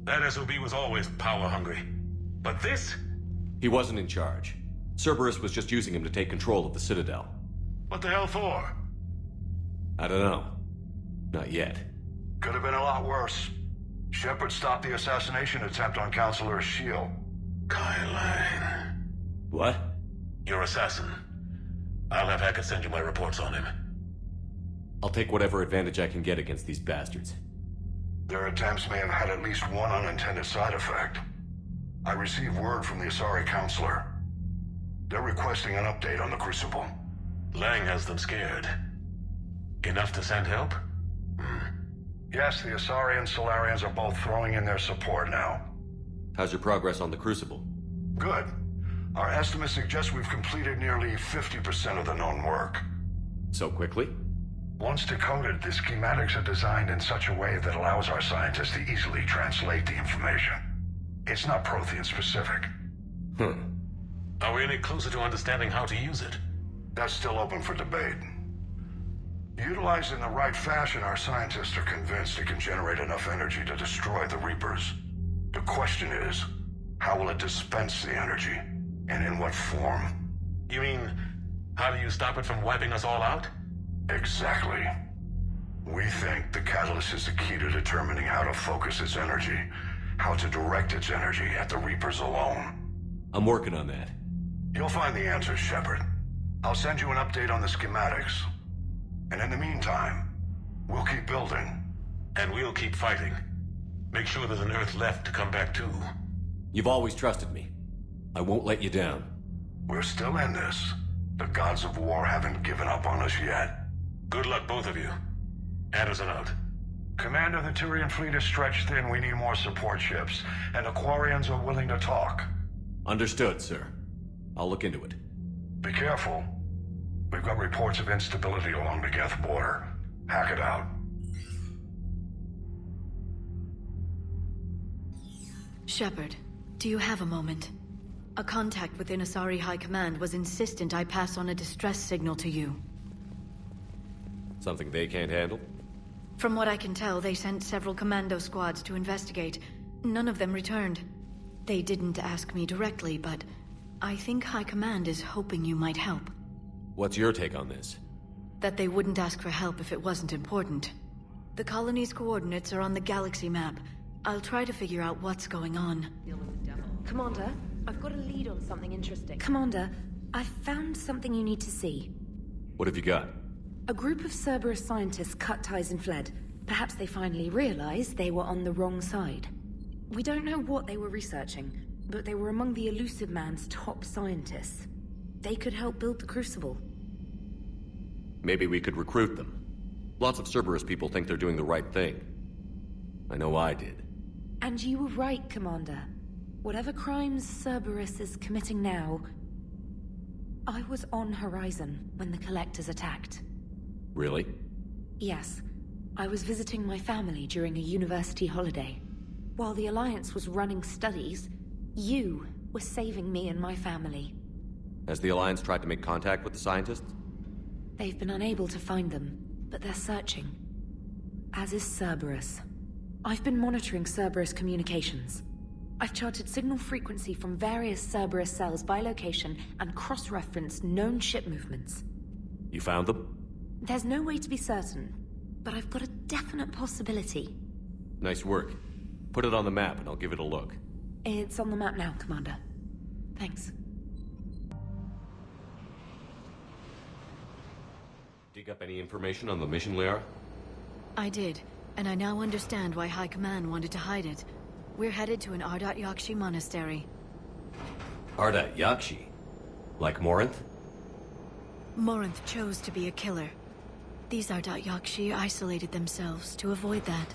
That SOB was always power-hungry. But this? He wasn't in charge. Cerberus was just using him to take control of the Citadel. What the hell for? I don't know. Not yet. Could have been a lot worse. Shepard stopped the assassination attempt on Counselor Shield. Kyle. What? Your assassin. I'll have Hackett send you my reports on him. I'll take whatever advantage I can get against these bastards. Their attempts may have had at least one unintended side effect. I received word from the Asari Counselor. They're requesting an update on the Crucible. Lang has them scared. Enough to send help? Yes, the Asari and Solarians are both throwing in their support now. How's your progress on the Crucible? Good. Our estimates suggest we've completed nearly 50% of the known work. So quickly? Once decoded, the schematics are designed in such a way that allows our scientists to easily translate the information. It's not Prothean specific. Are we any closer to understanding how to use it? That's still open for debate. Utilized in the right fashion, our scientists are convinced it can generate enough energy to destroy the Reapers. The question is, how will it dispense the energy? And in what form? You mean, how do you stop it from wiping us all out? Exactly. We think the catalyst is the key to determining how to focus its energy, how to direct its energy at the Reapers alone. I'm working on that. You'll find the answers, Shepard. I'll send you an update on the schematics. And in the meantime, we'll keep building. And we'll keep fighting. Make sure there's an Earth left to come back to. You've always trusted me. I won't let you down. We're still in this. The gods of war haven't given up on us yet. Good luck, both of you. Anderson out. Commander, the Turian fleet is stretched thin. We need more support ships. And the Quarians are willing to talk. Understood, sir. I'll look into it. Be careful. We've got reports of instability along the Geth border. Hack it out. Shepard, do you have a moment? A contact within Asari High Command was insistent I pass on a distress signal to you. Something they can't handle? From what I can tell, they sent several commando squads to investigate. None of them returned. They didn't ask me directly, but I think High Command is hoping you might help. What's your take on this? That they wouldn't ask for help if it wasn't important. The colony's coordinates are on the galaxy map. I'll try to figure out what's going on. Commander, I've got a lead on something interesting. Commander, I found something you need to see. What have you got? A group of Cerberus scientists cut ties and fled. Perhaps they finally realized they were on the wrong side. We don't know what they were researching, but they were among the Elusive Man's top scientists. They could help build the Crucible. Maybe we could recruit them. Lots of Cerberus people think they're doing the right thing. I know I did. And you were right, Commander. Whatever crimes Cerberus is committing now, I was on Horizon when the Collectors attacked. Really? Yes. I was visiting my family during a university holiday. While the Alliance was running studies, you were saving me and my family. Has the Alliance tried to make contact with the scientists? They've been unable to find them, but they're searching. As is Cerberus. I've been monitoring Cerberus communications. I've charted signal frequency from various Cerberus cells by location and cross-referenced known ship movements. You found them? There's no way to be certain, but I've got a definite possibility. Nice work. Put it on the map and I'll give it a look. It's on the map now, Commander. Thanks. Dig up any information on the mission, Liara? I did, and I now understand why High Command wanted to hide it. We're headed to an Ardat Yakshi monastery. Ardat Yakshi? Like Morinth? Morinth chose to be a killer. These Arda'yakshi isolated themselves to avoid that.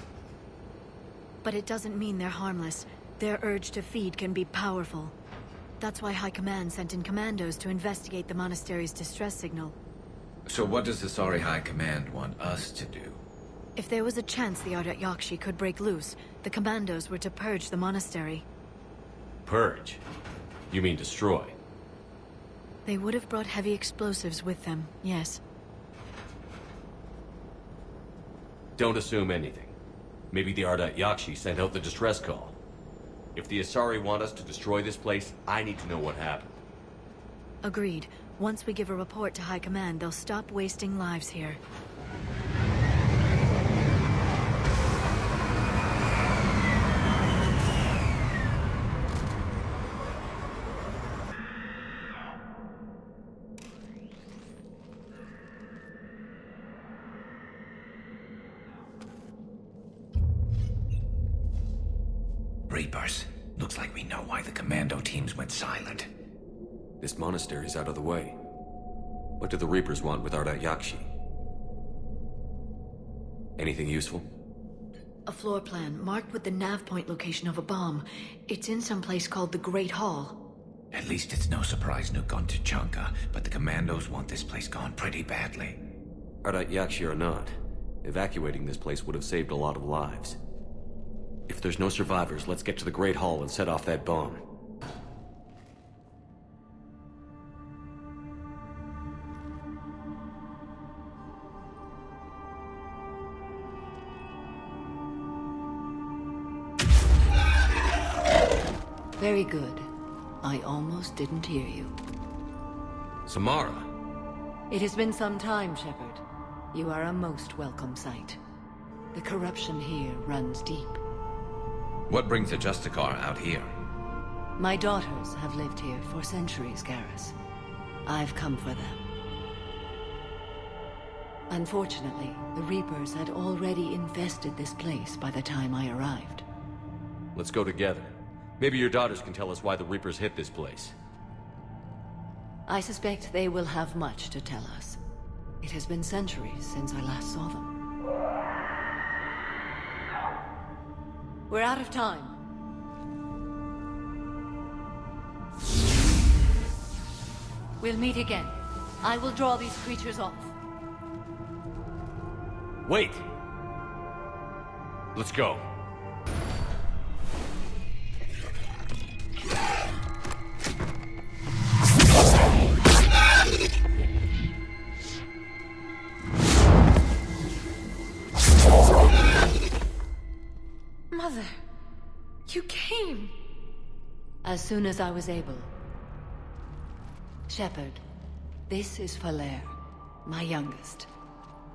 But it doesn't mean they're harmless. Their urge to feed can be powerful. That's why High Command sent in commandos to investigate the monastery's distress signal. So what does the Asari High Command want us to do? If there was a chance the Arda'yakshi could break loose, the commandos were to purge the monastery. Purge? You mean destroy? They would have brought heavy explosives with them, yes. Don't assume anything. Maybe the Arda'yakshi sent out the distress call. If the Asari want us to destroy this place, I need to know what happened. Agreed. Once we give a report to High Command, they'll stop wasting lives here. Reapers. Looks like we know why the commando teams went silent. This monastery's out of the way. What do the Reapers want with Arda'yakshi? Anything useful? A floor plan marked with the nav point location of a bomb. It's in some place called the Great Hall. At least it's no surprise Nuke gone to Chunka, but the commandos want this place gone pretty badly. Arda'yakshi or not, evacuating this place would have saved a lot of lives. If there's no survivors, let's get to the Great Hall and set off that bomb. Very good. I almost didn't hear you. Samara! It has been some time, Shepard. You are a most welcome sight. The corruption here runs deep. What brings the Justicar out here? My daughters have lived here for centuries, Garrus. I've come for them. Unfortunately, the Reapers had already infested this place by the time I arrived. Let's go together. Maybe your daughters can tell us why the Reapers hit this place. I suspect they will have much to tell us. It has been centuries since I last saw them. We're out of time. We'll meet again. I will draw these creatures off. Wait! Let's go. Mother, you came. As soon as I was able. Shepard, this is Falere, my youngest.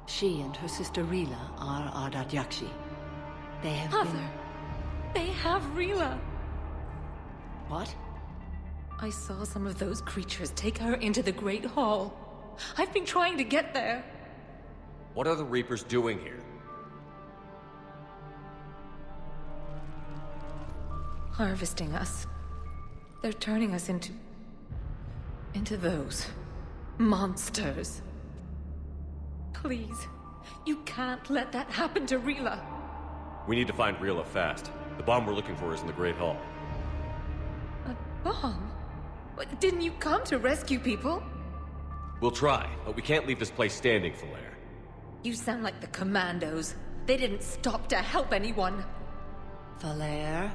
She and her sister Rila are Arda'yakshi. They have Mother, they have Rila. What? I saw some of those creatures take her into the Great Hall. I've been trying to get there. What are the Reapers doing here? Harvesting us. They're turning us into those monsters. Please, you can't let that happen to Rila. We need to find Rila fast. The bomb we're looking for is in the Great Hall. A bomb? Didn't you come to rescue people? We'll try, but we can't leave this place standing, Falere. You sound like the commandos. They didn't stop to help anyone. Falere?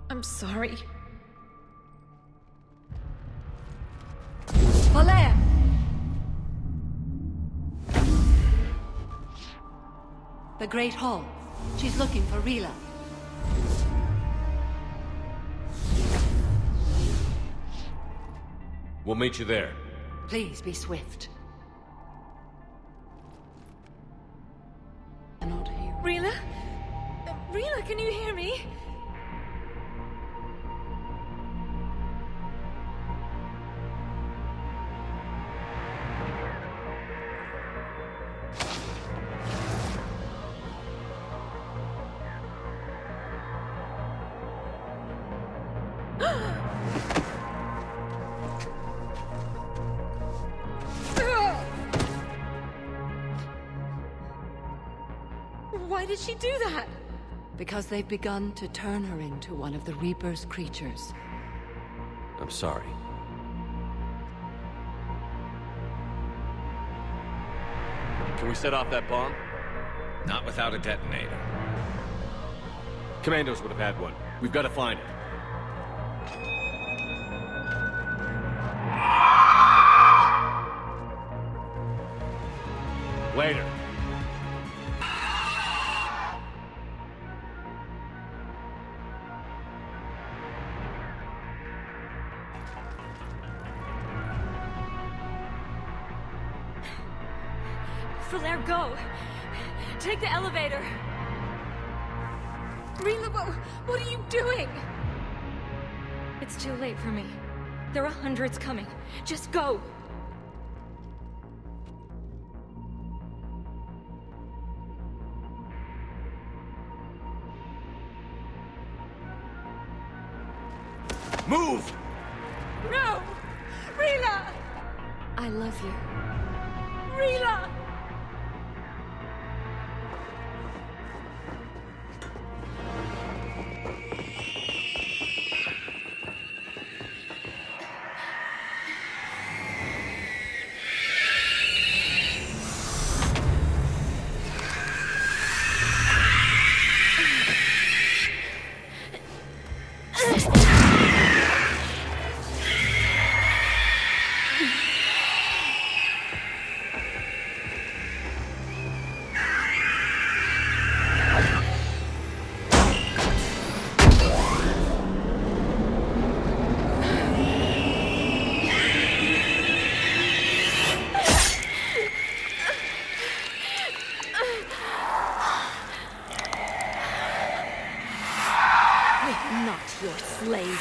I'm sorry. Falere! The Great Hall. She's looking for Rila. We'll meet you there. Please be swift. Rila? Rila, can you hear me? Why did she do that? Because they've begun to turn her into one of the Reaper's creatures. I'm sorry. Can we set off that bomb? Not without a detonator. Commandos would have had one. We've got to find it. Later. Flare, go! Take the elevator! Rila, what are you doing? It's too late for me. There are hundreds coming. Just go! Move! No! Rila! I love you. Rila! Your slaves.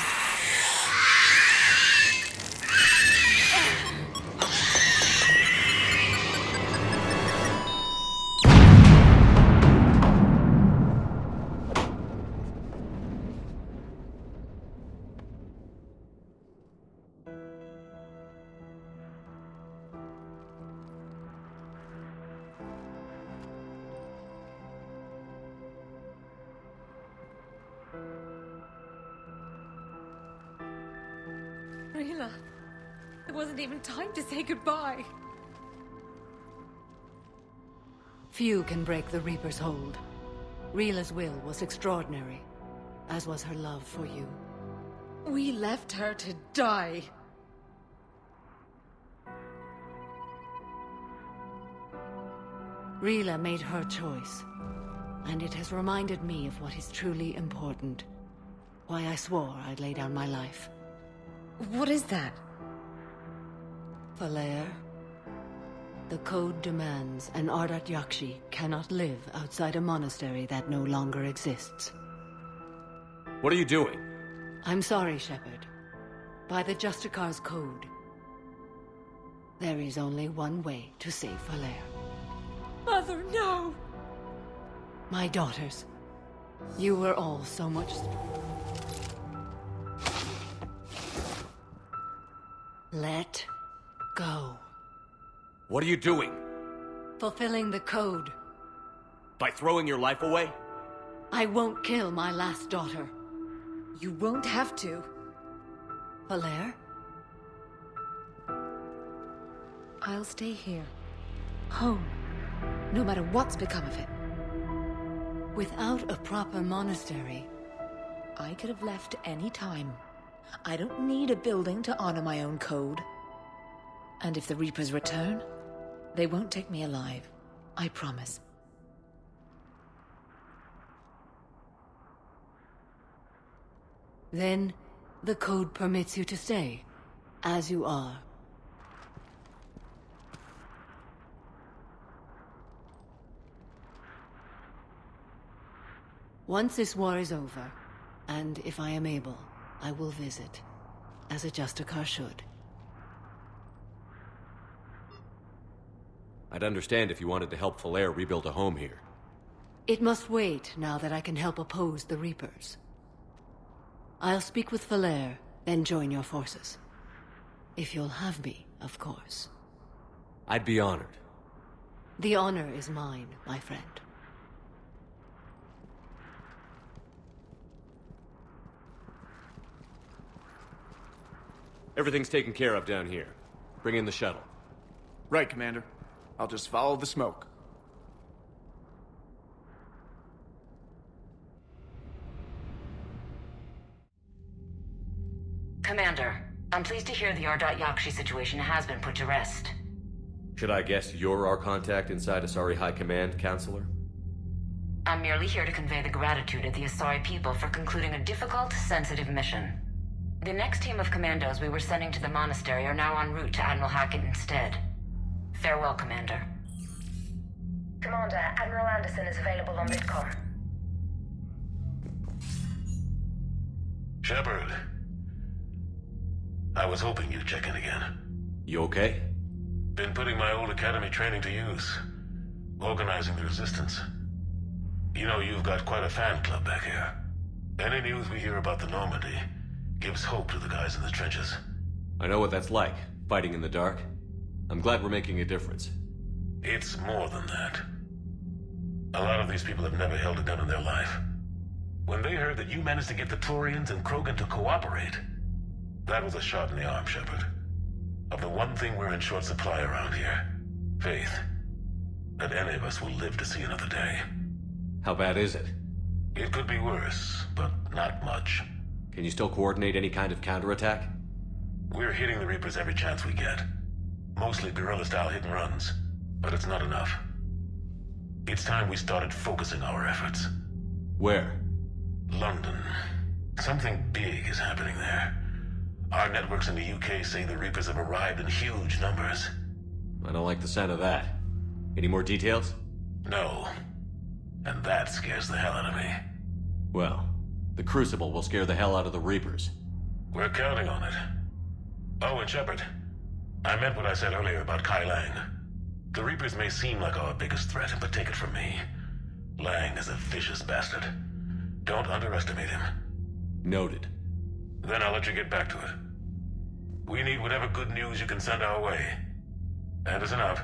Rila, there wasn't even time to say goodbye. Few can break the Reaper's hold. Rila's will was extraordinary, as was her love for you. We left her to die. Rila made her choice, and it has reminded me of what is truly important. Why I swore I'd lay down my life. What is that? Falair, the code demands an Ardat Yakshi cannot live outside a monastery that no longer exists. What are you doing? I'm sorry, Shepard. By the Justicar's code, there is only one way to save Falair. Mother, no! My daughters, you were all so much... Let go. What are you doing? Fulfilling the code. By throwing your life away? I won't kill my last daughter. You won't have to. Falair? I'll stay here. Home. No matter what's become of it. Without a proper monastery... I could have left any time. I don't need a building to honor my own code. And if the Reapers return, they won't take me alive. I promise. Then, the code permits you to stay, as you are. Once this war is over, and if I am able, I will visit, as a Justicar should. I'd understand if you wanted to help Falair rebuild a home here. It must wait now that I can help oppose the Reapers. I'll speak with Falair, then join your forces. If you'll have me, of course. I'd be honored. The honor is mine, my friend. Everything's taken care of down here. Bring in the shuttle. Right, Commander. I'll just follow the smoke. Commander, I'm pleased to hear the Yakshi situation has been put to rest. Should I guess you're our contact inside Asari High Command, Counselor? I'm merely here to convey the gratitude of the Asari people for concluding a difficult, sensitive mission. The next team of commandos we were sending to the monastery are now en route to Admiral Hackett instead. Farewell, Commander. Commander, Admiral Anderson is available on Vidcom. Shepard. I was hoping you'd check in again. You okay? Been putting my old academy training to use. Organizing the resistance. You know, you've got quite a fan club back here. Any news we hear about the Normandy gives hope to the guys in the trenches. I know what that's like, fighting in the dark. I'm glad we're making a difference. It's more than that. A lot of these people have never held a gun in their life. When they heard that you managed to get the Turians and Krogan to cooperate, that was a shot in the arm, Shepard. Of the one thing we're in short supply around here, faith. That any of us will live to see another day. How bad is it? It could be worse, but not much. Can you still coordinate any kind of counterattack? We're hitting the Reapers every chance we get. Mostly guerrilla-style hit-and-runs, but it's not enough. It's time we started focusing our efforts. Where? London. Something big is happening there. Our networks in the UK say the Reapers have arrived in huge numbers. I don't like the sound of that. Any more details? No. And that scares the hell out of me. Well, the Crucible will scare the hell out of the Reapers. We're counting on it. Oh, and Shepard, I meant what I said earlier about Kai Lang. The Reapers may seem like our biggest threat, but take it from me. Lang is a vicious bastard. Don't underestimate him. Noted. Then I'll let you get back to it. We need whatever good news you can send our way. Anderson out.